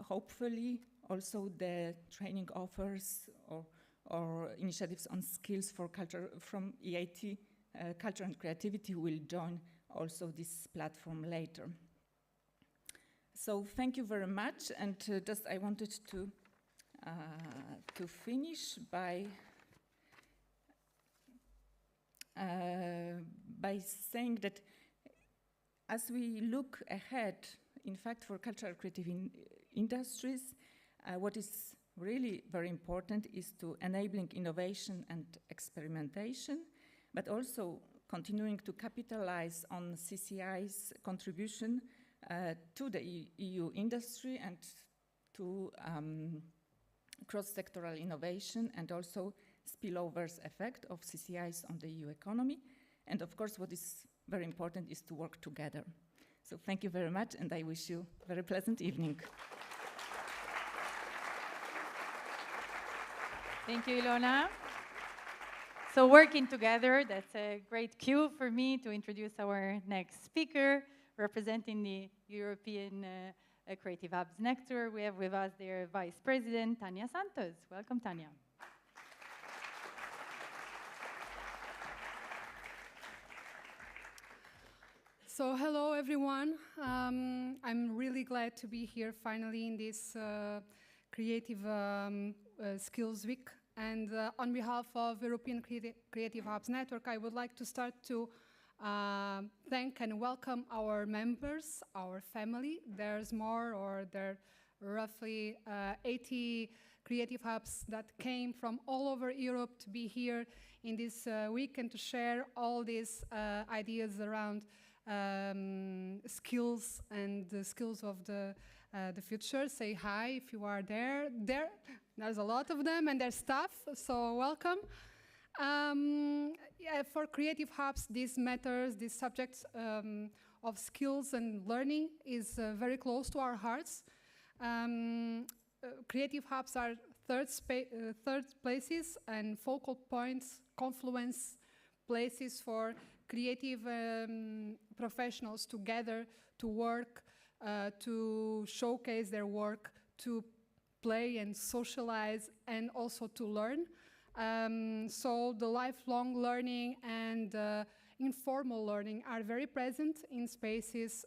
hopefully also the training offers or initiatives on skills for culture from EIT Culture and Creativity will join also this platform later. So thank you very much, and just I wanted to finish by saying that as we look ahead, in fact, for cultural creative industries, what is really very important is to enabling innovation and experimentation, but also continuing to capitalize on CCI's contribution to the EU industry and to cross-sectoral innovation, and also spillovers effect of CCIs on the EU economy. And of course, what is very important is to work together. So thank you very much, and I wish you a very pleasant evening. Thank you, Ilona. So working together, that's a great cue for me to introduce our next speaker, representing the European Creative Hubs Nectar. We have with us their Vice President, Tania Santos. Welcome, Tania. So hello, everyone. I'm really glad to be here finally in this Creative Skills Week. And on behalf of European Creative Hubs Network, I would like to start to thank and welcome our members, our family. There's more, or there are roughly 80 creative hubs that came from all over Europe to be here in this week and to share all these ideas around skills and the skills of the future. Say hi if you are there. There's a lot of them and their staff, so welcome. Yeah, for creative hubs, these matters, these subjects of skills and learning is very close to our hearts. Creative hubs are third places and focal points, confluence places for creative professionals to gather, to work, to showcase their work, to play and socialize, and also to learn. So the lifelong learning and informal learning are very present in spaces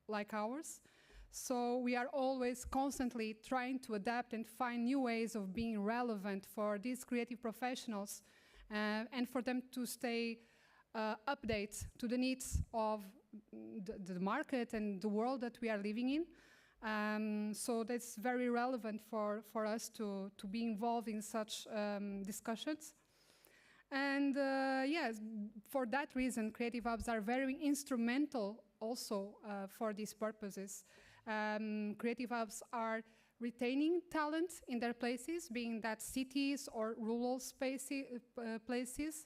like ours. So we are always constantly trying to adapt and find new ways of being relevant for these creative professionals and for them to stay updated to the needs of the market and the world that we are living in. So that's very relevant for us to be involved in such discussions. And yes, for that reason, creative hubs are very instrumental also for these purposes. Creative hubs are retaining talent in their places, being that cities or rural places.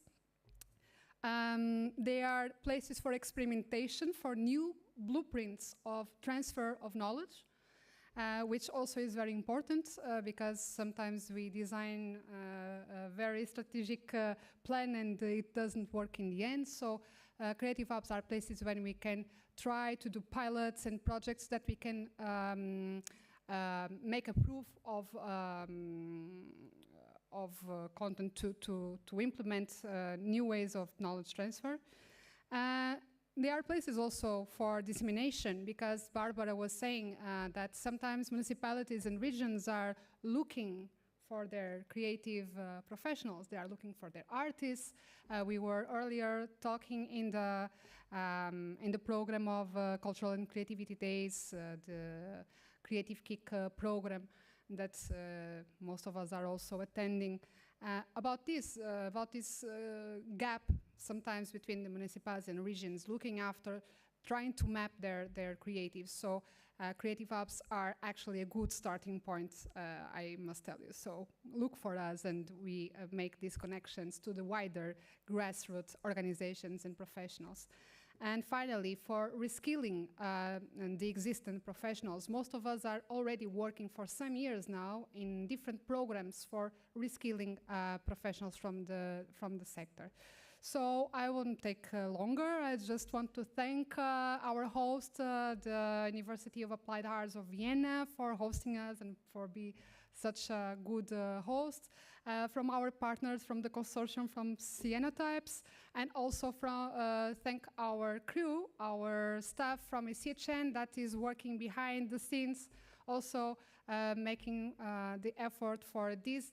They are places for experimentation, for new blueprints of transfer of knowledge, which also is very important because sometimes we design a very strategic plan and it doesn't work in the end. So creative hubs are places when we can try to do pilots and projects that we can make a proof of content to implement new ways of knowledge transfer. There are places also for dissemination, because Barbara was saying that sometimes municipalities and regions are looking for their creative professionals. They are looking for their artists. We were earlier talking in the program of Cultural and Creativity Days, the Creative Kick program that most of us are also attending, about this gap sometimes between the municipalities and regions, looking after, trying to map their creatives. So creative hubs are actually a good starting point, I must tell you. So look for us, and we make these connections to the wider grassroots organizations and professionals. And finally, for reskilling and the existing professionals, most of us are already working for some years now in different programs for reskilling professionals from the sector. So I won't take longer. I just want to thank our host, the University of Applied Arts of Vienna, for hosting us and for being such a good host. From our partners from the consortium from CYANOTYPES, and also from thank our crew, our staff from CHN that is working behind the scenes, also making the effort for this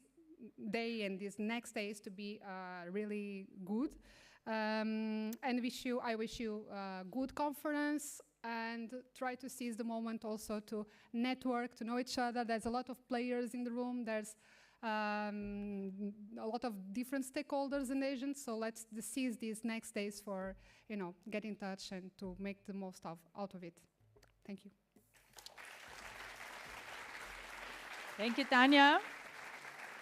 day and these next days to be really good. And I wish you a good conference, and try to seize the moment also to network, to know each other. There's a lot of players in the room. There's a lot of different stakeholders and agents. So let's seize these next days for, get in touch and to make the most out of it. Thank you. Thank you, Tanya.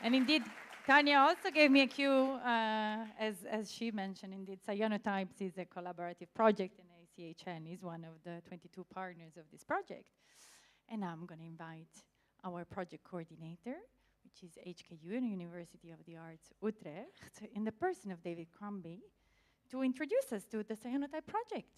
And indeed, Tanya also gave me a cue, as she mentioned, indeed, CYANOTYPES is a collaborative project, and ACHN is one of the 22 partners of this project. And I'm going to invite our project coordinator, which is HKU, University of the Arts, Utrecht, in the person of David Crombie, to introduce us to the CYANOTYPE project.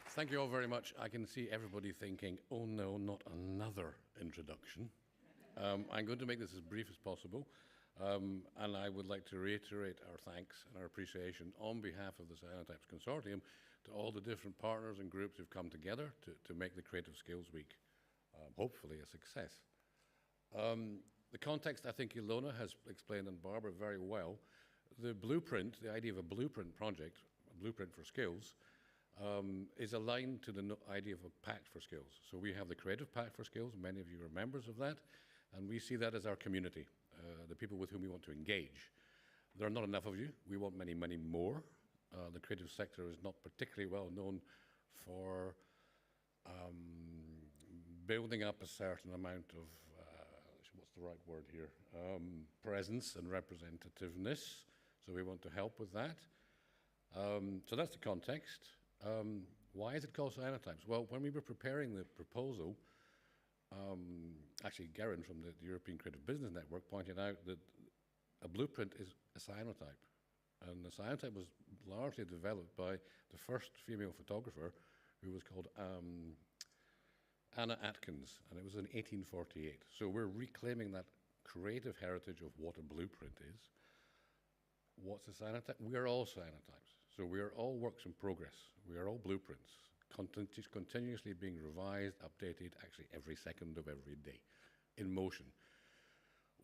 Thank you all very much. I can see everybody thinking, oh no, not another introduction. I'm going to make this as brief as possible. And I would like to reiterate our thanks and our appreciation on behalf of the CYANOTYPES Consortium to all the different partners and groups who've come together to make the Creative Skills Week hopefully a success. The context, I think Ilona has explained, and Barbara very well. The blueprint, the idea of a blueprint project, a blueprint for skills, is aligned to the idea of a pact for skills. So we have the Creative Pact for Skills. Many of you are members of that, and we see that as our community, the people with whom we want to engage. There are not enough of you. We want many, many more. The creative sector is not particularly well known for building up a certain amount of, what's the right word here, presence and representativeness. So we want to help with that. So that's the context. Why is it called CYANOTYPES? Well, when we were preparing the proposal, actually Gerin from the European Creative Business Network pointed out that a blueprint is a cyanotype. And the cyanotype was largely developed by the first female photographer, who was called Anna Atkins, and it was in 1848. So we're reclaiming that creative heritage of what a blueprint is. What's a cyanotype? We are all cyanotypes. So we are all works in progress. We are all blueprints, continuously being revised, updated, actually every second of every day, in motion.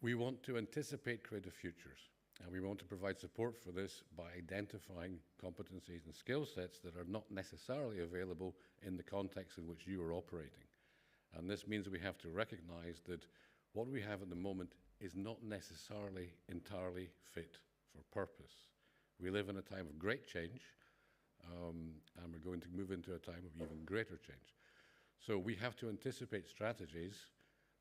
We want to anticipate creative futures, and we want to provide support for this by identifying competencies and skill sets that are not necessarily available in the context in which you are operating. And this means we have to recognize that what we have at the moment is not necessarily entirely fit for purpose. We live in a time of great change, and we're going to move into a time of even greater change. So we have to anticipate strategies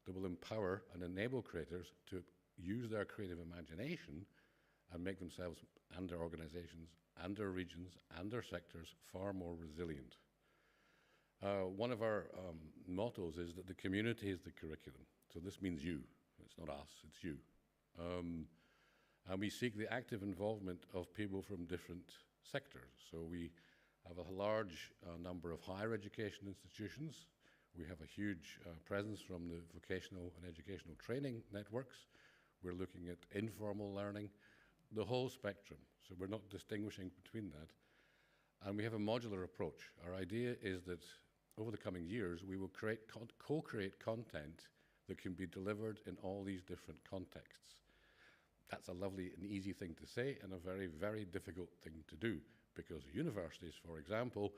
that will empower and enable creators to use their creative imagination and make themselves and their organizations and their regions and their sectors far more resilient. One of our mottos is that the community is the curriculum. So this means you. It's not us, it's you. And we seek the active involvement of people from different sectors. So we have a large number of higher education institutions. We have a huge presence from the vocational and educational training networks. We're looking at informal learning, the whole spectrum. So we're not distinguishing between that. And we have a modular approach. Our idea is that over the coming years, we will co-create content that can be delivered in all these different contexts. That's a lovely and easy thing to say and a very, very difficult thing to do, because universities, for example,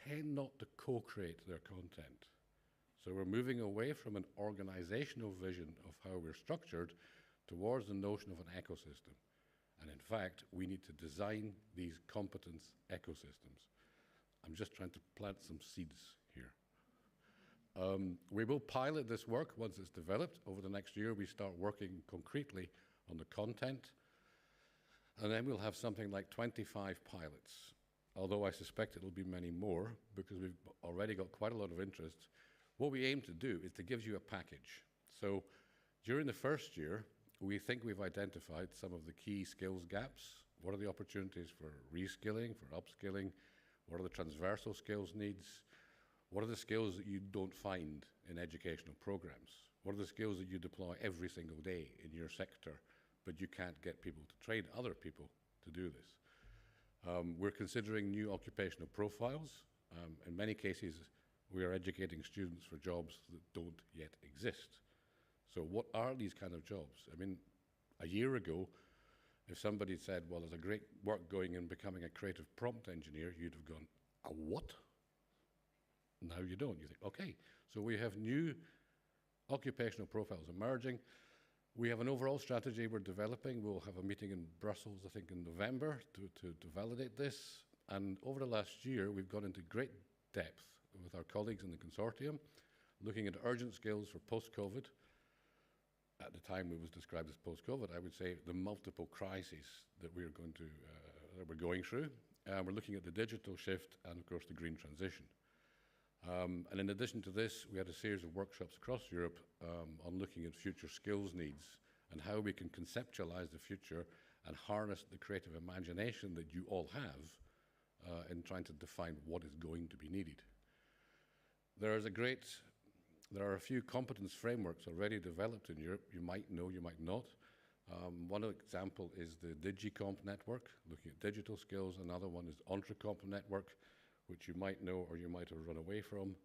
tend not to co-create their content. So we're moving away from an organizational vision of how we're structured towards the notion of an ecosystem. And in fact, we need to design these competence ecosystems. I'm just trying to plant some seeds here. We will pilot this work once it's developed. Over the next year, we start working concretely on the content, and then we'll have something like 25 pilots, although I suspect it'll be many more because we've already got quite a lot of interest. What we aim to do is to give you a package. So during the first year, we think we've identified some of the key skills gaps. What are the opportunities for reskilling, for upskilling? What are the transversal skills needs? What are the skills that you don't find in educational programs? What are the skills that you deploy every single day in your sector, but you can't get people to train other people to do this? We're considering new occupational profiles. In many cases, we are educating students for jobs that don't yet exist. So what are these kind of jobs? I mean, a year ago, If somebody said, well, there's a great work going in becoming a creative prompt engineer, you'd have gone, a what? Now you don't. You think, okay, so we have new occupational profiles emerging. We have an overall strategy we're developing. We'll have a meeting in Brussels, I think, in November to validate this. And over the last year, we've gone into great depth with our colleagues in the consortium, looking at urgent skills for post-COVID. At the time it was described as post-COVID, I would say the multiple crises that we're going through. We're looking at the digital shift and, of course, the green transition. And in addition to this, we had a series of workshops across Europe on looking at future skills needs and how we can conceptualize the future and harness the creative imagination that you all have in trying to define what is going to be needed. There are a few competence frameworks already developed in Europe. You might know, you might not. One example is the DigiComp network, looking at digital skills. Another one is Entrecomp network, which you might know or you might have run away from.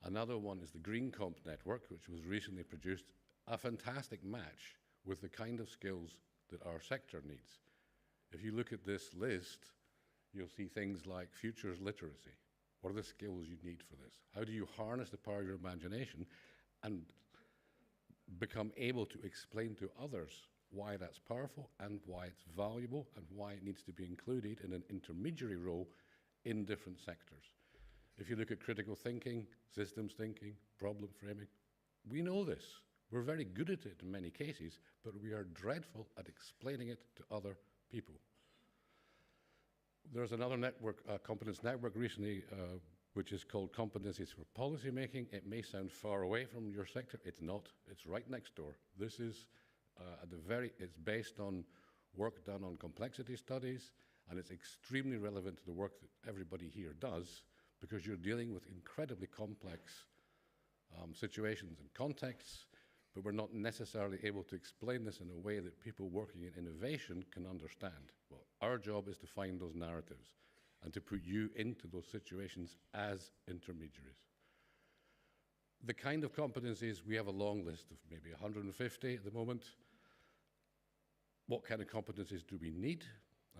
Another one is the GreenComp network, which was recently produced, a fantastic match with the kind of skills that our sector needs. If you look at this list, you'll see things like futures literacy. What are the skills you need for this? How do you harness the power of your imagination and become able to explain to others why that's powerful and why it's valuable and why it needs to be included in an intermediary role in different sectors? If you look at critical thinking, systems thinking, problem framing, we know this. We're very good at it in many cases, but we are dreadful at explaining it to other people. There's another network, competence network recently, which is called Competencies for Policy Making. It may sound far away from your sector. It's not. It's right next door. This is it's based on work done on complexity studies, and it's extremely relevant to the work that everybody here does, because you're dealing with incredibly complex situations and contexts, but we're not necessarily able to explain this in a way that people working in innovation can understand. Well, our job is to find those narratives and to put you into those situations as intermediaries. The kind of competencies, we have a long list of maybe 150 at the moment. What kind of competencies do we need?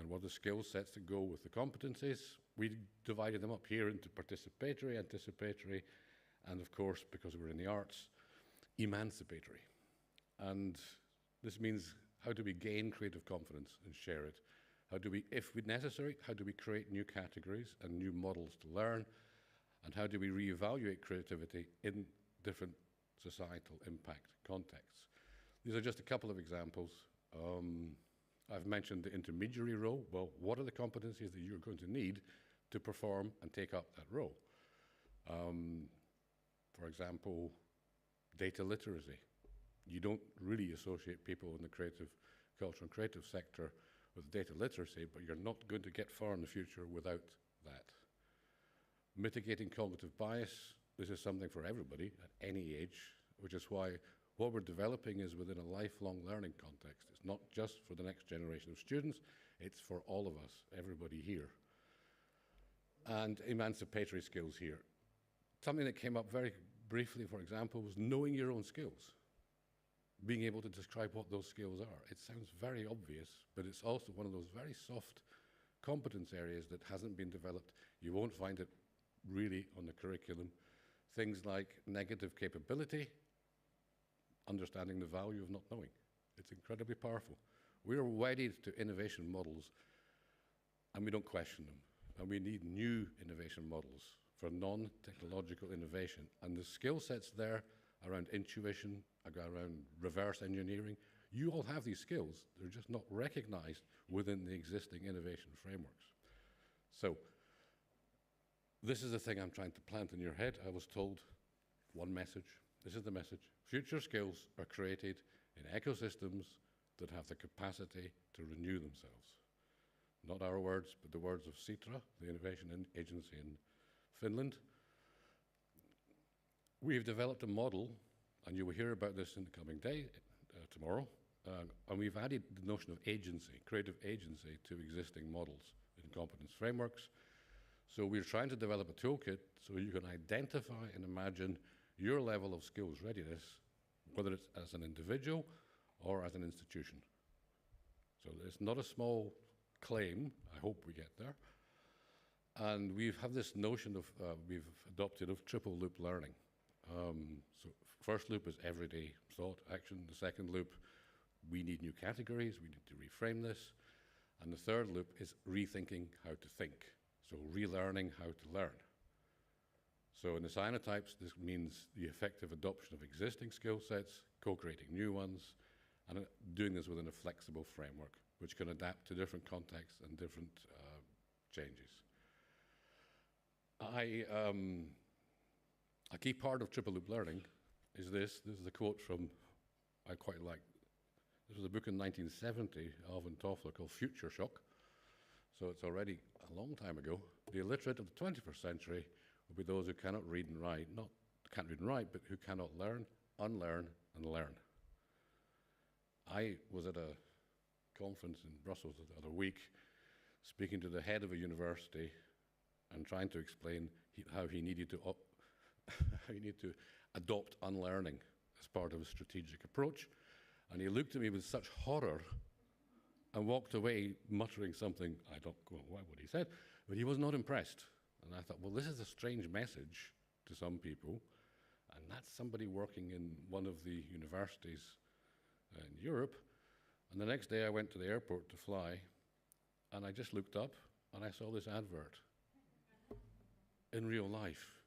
And what are the skill sets that go with the competencies? We divided them up here into participatory, anticipatory, and of course, because we're in the arts, emancipatory. And this means, how do we gain creative confidence and share it? How do we, if necessary, how do we create new categories and new models to learn? And how do we reevaluate creativity in different societal impact contexts? These are just a couple of examples. I've mentioned the intermediary role. Well, what are the competencies that you're going to need to perform and take up that role? For example, data literacy. You don't really associate people in the creative, culture and creative sector with data literacy, but you're not going to get far in the future without that. Mitigating cognitive bias. This is something for everybody at any age, which is why what we're developing is within a lifelong learning context. It's not just for the next generation of students, it's for all of us, everybody here. And emancipatory skills here. Something that came up very briefly, for example, was knowing your own skills. Being able to describe what those skills are. It sounds very obvious, but it's also one of those very soft competence areas that hasn't been developed. You won't find it really on the curriculum. Things like negative capability, understanding the value of not knowing. It's incredibly powerful. We are wedded to innovation models, and we don't question them. And we need new innovation models for non-technological innovation. And the skill sets there around intuition, around reverse engineering, you all have these skills. They're just not recognized within the existing innovation frameworks. So this is the thing I'm trying to plant in your head. I was told one message. This is the message. Future skills are created in ecosystems that have the capacity to renew themselves. Not our words, but the words of Sitra, the innovation agency in Finland. We've developed a model, and you will hear about this in the coming day, tomorrow, and we've added the notion of agency, creative agency, to existing models in competence frameworks. So we're trying to develop a toolkit so you can identify and imagine your level of skills readiness, whether it's as an individual or as an institution. So it's not a small claim. I hope we get there. And we've had this notion of, we've adopted of triple loop learning. So first loop is everyday thought, action. The second loop, we need new categories, we need to reframe this. And the third loop is rethinking how to think. So relearning how to learn. So in the cyanotypes, this means the effective adoption of existing skill sets, co-creating new ones, and doing this within a flexible framework, which can adapt to different contexts and different changes. A key part of triple loop learning is this. This is a quote from, I quite like, this was a book in 1970, Alvin Toffler, called Future Shock. So it's already a long time ago. The illiterate of the 21st century will be those who cannot read and write, not can't read and write, but who cannot learn, unlearn, and learn. I was at a conference in Brussels the other week, speaking to the head of a university and trying to explain how he needed to adopt unlearning as part of a strategic approach. And he looked at me with such horror and walked away muttering something, I don't know what he said, but he was not impressed. And I thought, well, this is a strange message to some people, and that's somebody working in one of the universities in Europe. And the next day I went to the airport to fly, and I just looked up and I saw this advert in real life.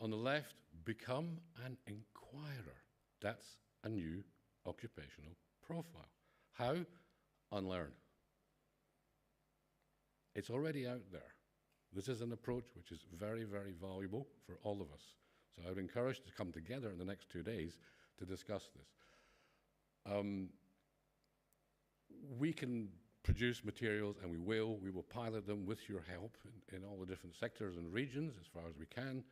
On the left, become an inquirer. That's a new occupational profile. How? Unlearn. It's already out there. This is an approach which is very, very valuable for all of us. So I would encourage you to come together in the next 2 days to discuss this. We can produce materials, and we will pilot them with your help in all the different sectors and regions as far as we can,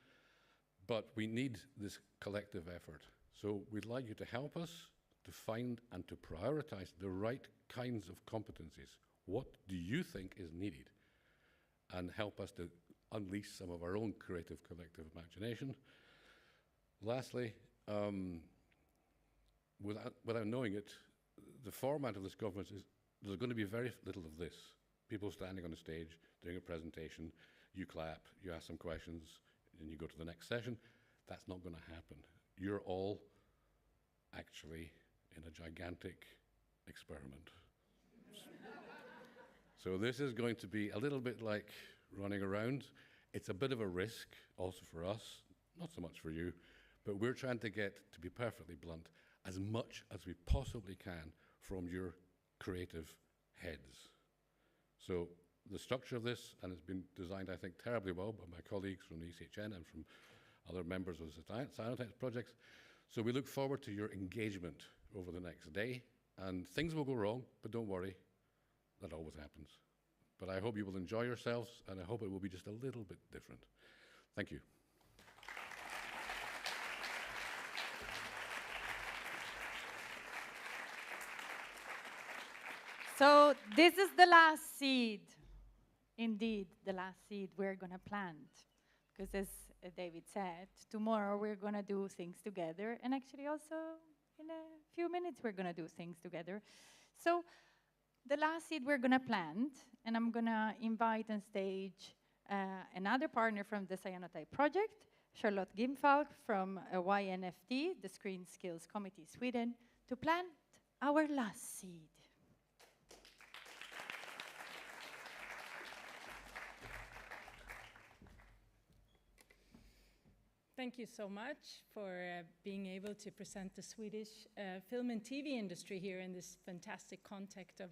but we need this collective effort. So we'd like you to help us to find and to prioritize the right kinds of competencies. What do you think is needed? And help us to unleash some of our own creative collective imagination. Lastly, without knowing it, the format of this conference is there's going to be very little of this. People standing on a stage, doing a presentation, you clap, you ask some questions, and you go to the next session. That's not going to happen. You're all actually in a gigantic experiment. So this is going to be a little bit like running around. It's a bit of a risk also for us, not so much for you, but we're trying to get, to be perfectly blunt, as much as we possibly can from your creative heads. So the structure of this, and it's been designed, I think, terribly well by my colleagues from the ECHN and from other members of the CYANOTYPES projects. So we look forward to your engagement over the next day, and things will go wrong, but don't worry, that always happens. But I hope you will enjoy yourselves, and I hope it will be just a little bit different. Thank you. So this is the last seed, indeed, the last seed we're going to plant. Because as David said, tomorrow we're going to do things together, and actually also in a few minutes we're going to do things together. So the last seed we're going to plant, and I'm going to invite on stage another partner from the CYANOTYPE project, Charlotte Gimfalk from YNFT, the Screen Skills Committee Sweden, to plant our last seed. Thank you so much for being able to present the Swedish film and TV industry here in this fantastic context of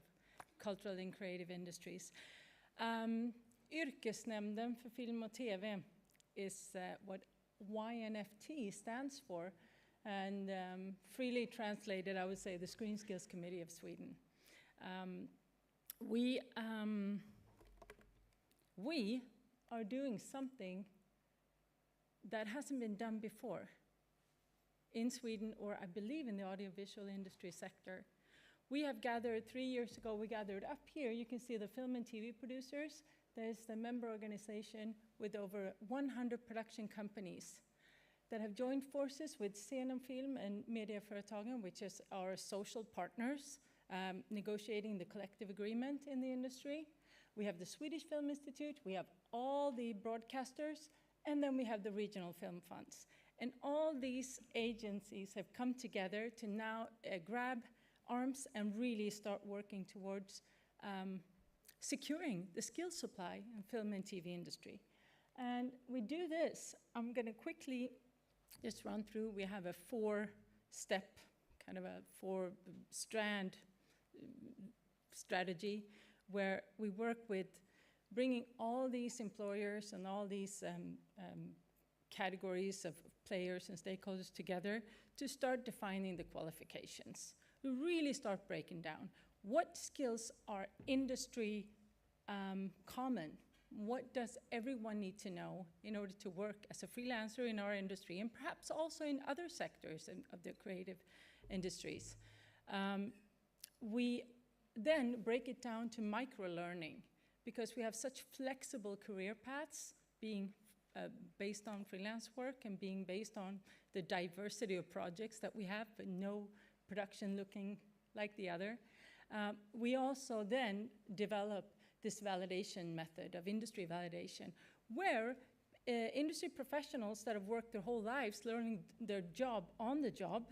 cultural and creative industries. Yrkesnämnden för film och TV is what YNFT stands for, and freely translated, I would say the Screen Skills Committee of Sweden. We are doing something that hasn't been done before in Sweden, or I believe in the audiovisual industry sector. We have gathered, 3 years ago, we gathered up here, you can see the film and TV producers. There's the member organization with over 100 production companies that have joined forces with Scen & Film and Mediaföretagen, which is our social partners negotiating the collective agreement in the industry. We have the Swedish Film Institute, we have all the broadcasters, and then we have the regional film funds. And all these agencies have come together to now grab arms and really start working towards securing the skill supply in film and TV industry. And we do this. I'm going to quickly just run through. We have a four-step, kind of a four-strand strategy where we work with bringing all these employers and all these categories of players and stakeholders together to start defining the qualifications. We really start breaking down what skills are industry common. What does everyone need to know in order to work as a freelancer in our industry, and perhaps also in other sectors of the creative industries? We then break it down to micro-learning, because we have such flexible career paths, being based on freelance work and being based on the diversity of projects that we have, but no production looking like the other. We also then develop this validation method of industry validation, where industry professionals that have worked their whole lives learning their job on the job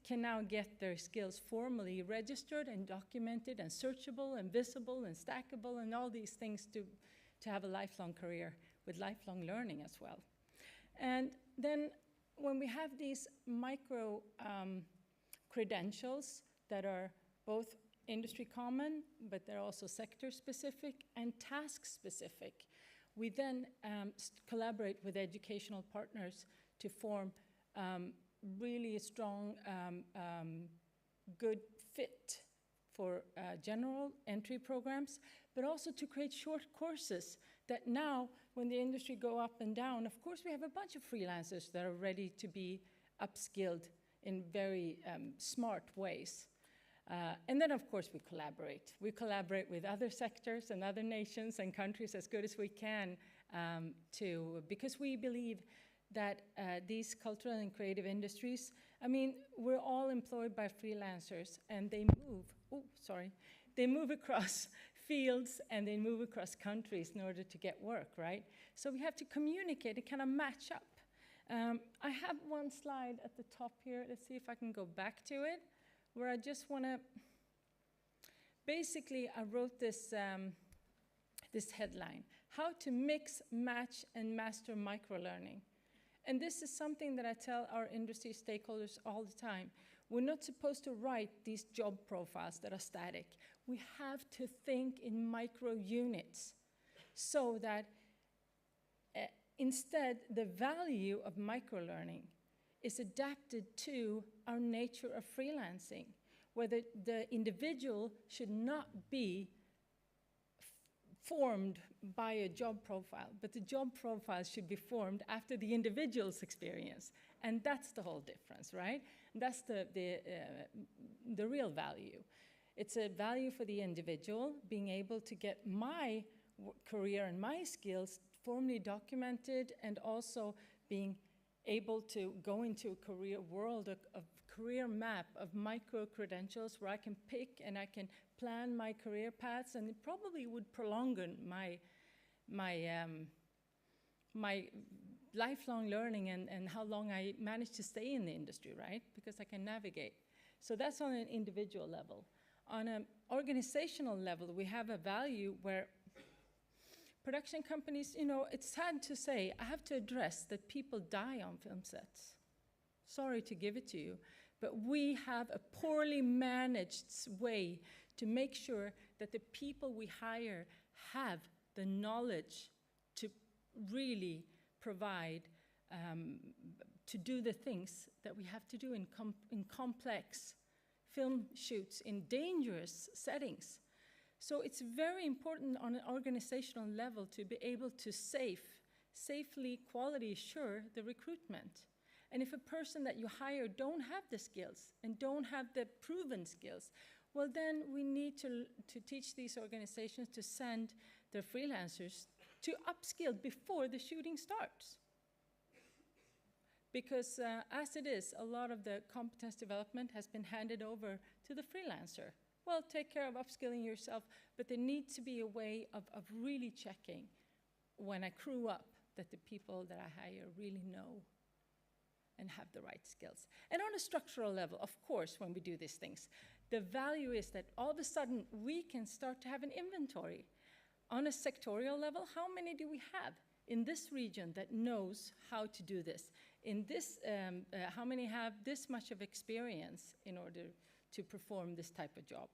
can now get their skills formally registered and documented and searchable and visible and stackable and all these things to have a lifelong career with lifelong learning as well. And then when we have these micro credentials that are both industry common, but they're also sector specific and task specific, we then collaborate with educational partners to form really strong, good fit for general entry programs, but also to create short courses that now, when the industry go up and down, of course we have a bunch of freelancers that are ready to be upskilled in very smart ways. And then, of course, we collaborate. We collaborate with other sectors and other nations and countries as good as we can because we believe that these cultural and creative industries, I mean, we're all employed by freelancers, and they move across fields and they move across countries in order to get work, right? So we have to communicate and kind of match up. I have one slide at the top here. Let's see if I can go back to it, where I just want to, basically I wrote this, this headline, How to Mix, Match, and Master Microlearning. And this is something that I tell our industry stakeholders all the time. We're not supposed to write these job profiles that are static. We have to think in micro units so that instead the value of microlearning is adapted to our nature of freelancing, where the individual should not be formed by a job profile, but the job profile should be formed after the individual's experience. And that's the whole difference, right? And that's the real value. It's a value for the individual, being able to get my career and my skills formally documented, and also being able to go into a career world, a career map of micro credentials where I can pick and I can plan my career paths, and it probably would prolong my lifelong learning and how long I manage to stay in the industry, right? Because I can navigate. So that's on an individual level. On an organizational level, we have a value where production companies, you know, it's sad to say, I have to address that people die on film sets. Sorry to give it to you, but we have a poorly managed way to make sure that the people we hire have the knowledge to really provide, to do the things that we have to do in complex film shoots in dangerous settings. So it's very important on an organizational level to be able to safely quality assure the recruitment. And if a person that you hire don't have the skills and don't have the proven skills, well, then we need to teach these organizations to send their freelancers to upskill before the shooting starts. Because as it is, a lot of the competence development has been handed over to the freelancer. Well, take care of upskilling yourself, but there needs to be a way of really checking when I crew up that the people that I hire really know and have the right skills. And on a structural level, of course, when we do these things, the value is that all of a sudden we can start to have an inventory. On a sectorial level, how many do we have in this region that knows how to do this? In this, how many have this much of experience in order to perform this type of job?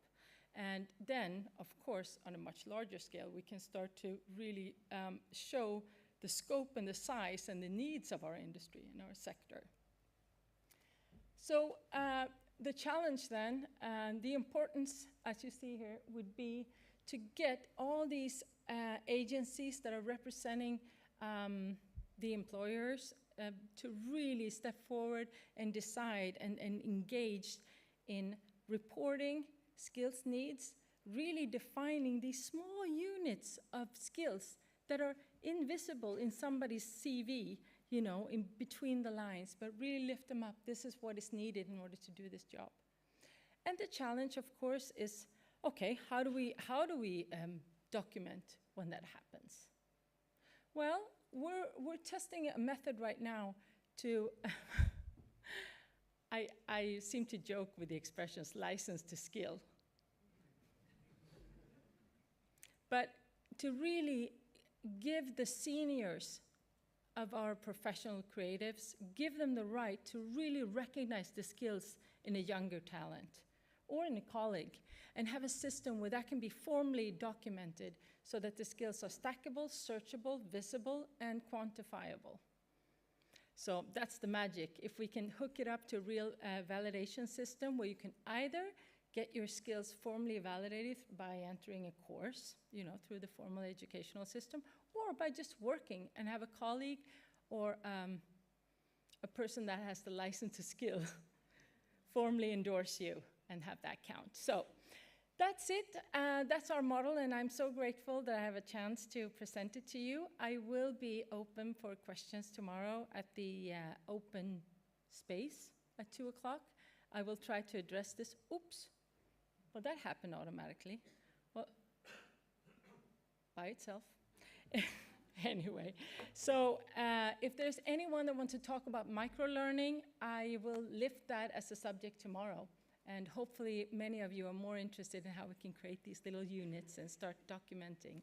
And then, of course, on a much larger scale, we can start to really show the scope and the size and the needs of our industry and our sector. So the challenge then, and the importance, as you see here, would be to get all these agencies that are representing the employers to really step forward and decide and engage in reporting skills needs, really defining these small units of skills that are invisible in somebody's CV, you know, in between the lines, but really lift them up. This is what is needed in order to do this job. And the challenge, of course, is, okay, how do we document when that happens? Well, we're testing a method right now to, I seem to joke with the expressions license to skill. But to really give the seniors of our professional creatives, give them the right to really recognize the skills in a younger talent or in a colleague, and have a system where that can be formally documented so that the skills are stackable, searchable, visible, and quantifiable. So that's the magic. If we can hook it up to a real validation system where you can either get your skills formally validated by entering a course, you know, through the formal educational system, or by just working and have a colleague or a person that has the license to skill formally endorse you and have that count. So that's it. That's our model, and I'm so grateful that I have a chance to present it to you. I will be open for questions tomorrow at the open space at 2 o'clock. I will try to address this. Oops. Well, that happened automatically. Well, by itself. Anyway, so if there's anyone that wants to talk about microlearning, I will lift that as a subject tomorrow. And hopefully many of you are more interested in how we can create these little units and start documenting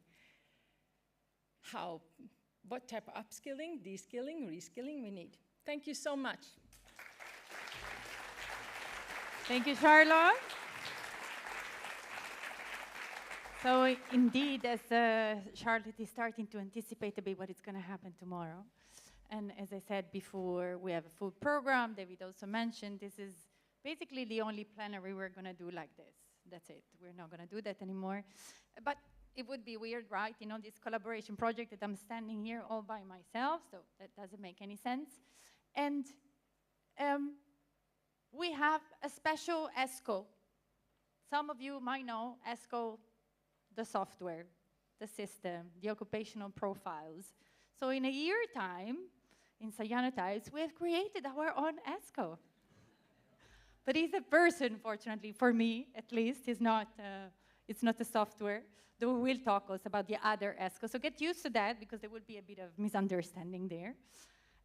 what type of upskilling, de-skilling, reskilling we need. Thank you so much. Thank you, Charlotte. So indeed, as Charlotte is starting to anticipate a bit what is going to happen tomorrow. And as I said before, we have a full program. David also mentioned this is basically the only plenary we're going to do like this. That's it. We're not going to do that anymore. But it would be weird, right? You know, this collaboration project that I'm standing here all by myself, so that doesn't make any sense. And we have a special ESCO. Some of you might know ESCO, the software, the system, the occupational profiles. So in a year time, in CYANOTYPES, we have created our own ESCO. But he's a person, fortunately, for me, at least. It's not a software. Though we will talk also about the other ESCO. So get used to that, because there will be a bit of misunderstanding there.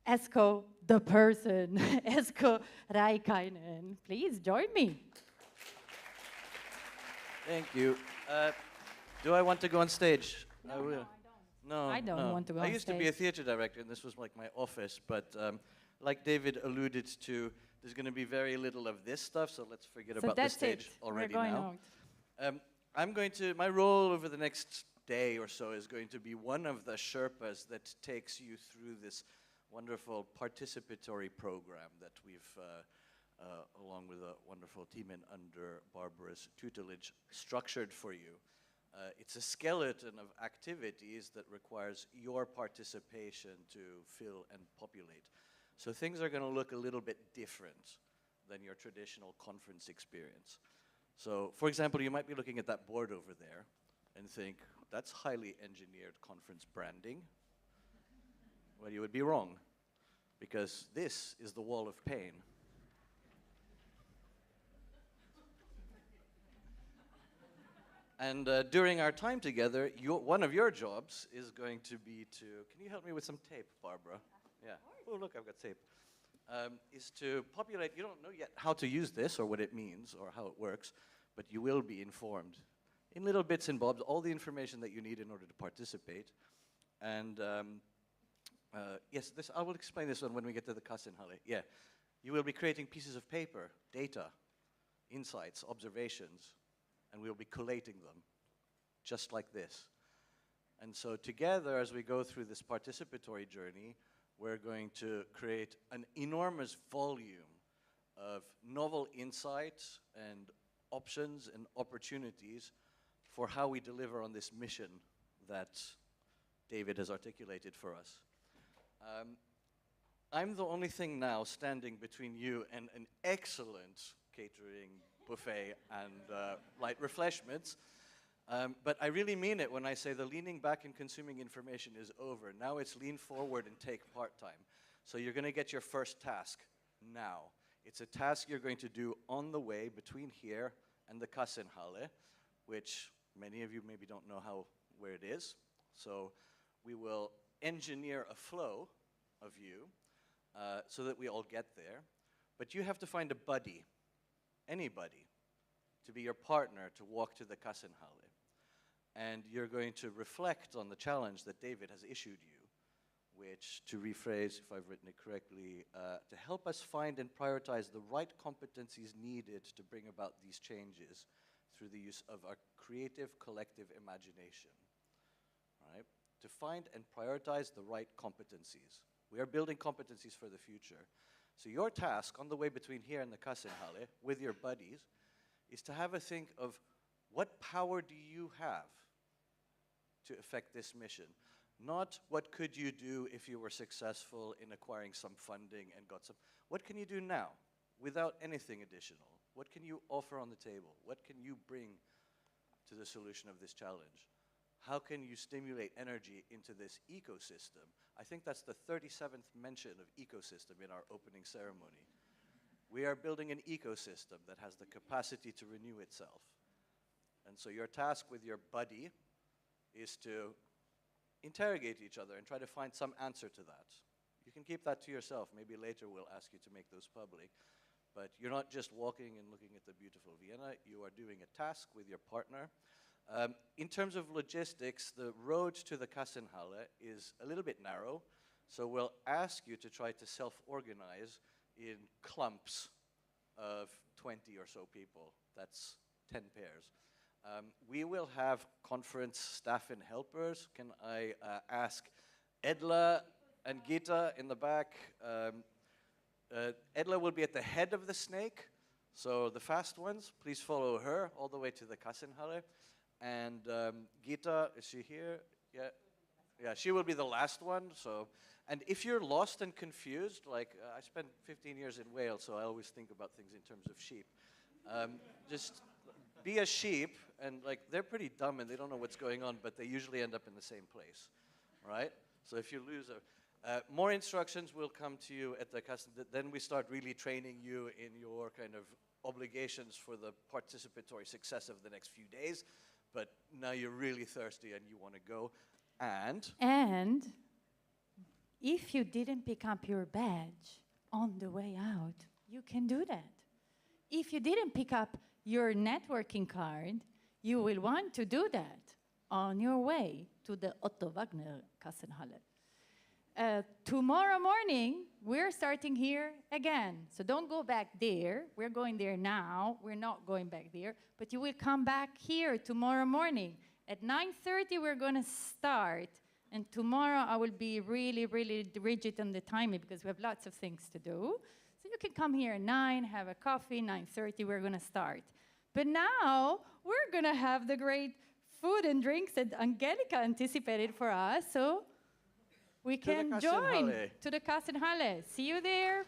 ESCO, the person. ESCO Raikainen. Please join me. Thank you. Do I want to go on stage? No, I will. no, I don't. No, I don't want to go on I used to be a stage. theater director, and this was like my office, but like David alluded to, there's going to be very little of this stuff, so let's forget about the stage already now. My role over the next day or so is going to be one of the Sherpas that takes you through this wonderful participatory program that we've, along with a wonderful team under Barbara's tutelage, structured for you. It's a skeleton of activities that requires your participation to fill and populate. So things are going to look a little bit different than your traditional conference experience. So, for example, you might be looking at that board over there and think, that's highly engineered conference branding. Well, you would be wrong. because this is the wall of pain. And during our time together, one of your jobs is going to be to, can you help me with some tape, Barbara? Yeah. Oh, look, I've got tape. Is to populate, you don't know yet how to use this or what it means or how it works, but you will be informed in little bits and bobs, all the information that you need in order to participate. And yes, I will explain this one when we get to the Kassenhalle. Yeah. You will be creating pieces of paper, data, insights, observations, and we'll be collating them, just like this. And so together, as we go through this participatory journey, we're going to create an enormous volume of novel insights and options and opportunities for how we deliver on this mission that David has articulated for us. I'm the only thing now standing between you and an excellent catering buffet and light refreshments. But I really mean it when I say the leaning back and consuming information is over. Now it's lean forward and take part-time. So you're going to get your first task now. It's a task you're going to do on the way between here and the Kassenhalle, which many of you maybe don't know where it is. So we will engineer a flow of you so that we all get there. But you have to find a buddy, anybody, to be your partner to walk to the Kassenhalle. And you're going to reflect on the challenge that David has issued you, which, to rephrase, if I've written it correctly, to help us find and prioritize the right competencies needed to bring about these changes through the use of our creative collective imagination. Right? To find and prioritize the right competencies. We are building competencies for the future. So your task on the way between here and the Kassenhalle with your buddies is to have a think of what power do you have to affect this mission? Not what could you do if you were successful in acquiring some funding and got some. What can you do now without anything additional? What can you offer on the table? What can you bring to the solution of this challenge? How can you stimulate energy into this ecosystem? I think that's the 37th mention of ecosystem in our opening ceremony. We are building an ecosystem that has the capacity to renew itself. And so your task with your buddy is to interrogate each other and try to find some answer to that. You can keep that to yourself. Maybe later we'll ask you to make those public. But you're not just walking and looking at the beautiful Vienna. You are doing a task with your partner. In terms of logistics, the road to the Kassenhalle is a little bit narrow. So we'll ask you to try to self-organize in clumps of 20 or so people. That's 10 pairs. We will have conference staff and helpers. Can I ask Edla and Gita in the back? Edla will be at the head of the snake. So the fast ones, please follow her all the way to the Kassenhalle. And Gita, is she here? Yeah. Yeah, she will be the last one. So, and if you're lost and confused, like I spent 15 years in Wales, so I always think about things in terms of sheep. Just be a sheep, and like they're pretty dumb and they don't know what's going on, but they usually end up in the same place, right? So if you lose more instructions will come to you at the custom. Then we start really training you in your kind of obligations for the participatory success of the next few days. But now you're really thirsty and you want to go. And if you didn't pick up your badge on the way out, you can do that. If you didn't pick up your networking card, you will want to do that on your way to the Otto Wagner Kassenhalle. Tomorrow morning, we're starting here again. So don't go back there. We're going there now. We're not going back there. But you will come back here tomorrow morning. At 9:30, we're going to start. And tomorrow, I will be really, really rigid on the timing because we have lots of things to do. So you can come here at 9, have a coffee. 9:30, we're going to start. But now, we're going to have the great food and drinks that Angelica anticipated for us. So we can join to the Kassenhalle. See you there.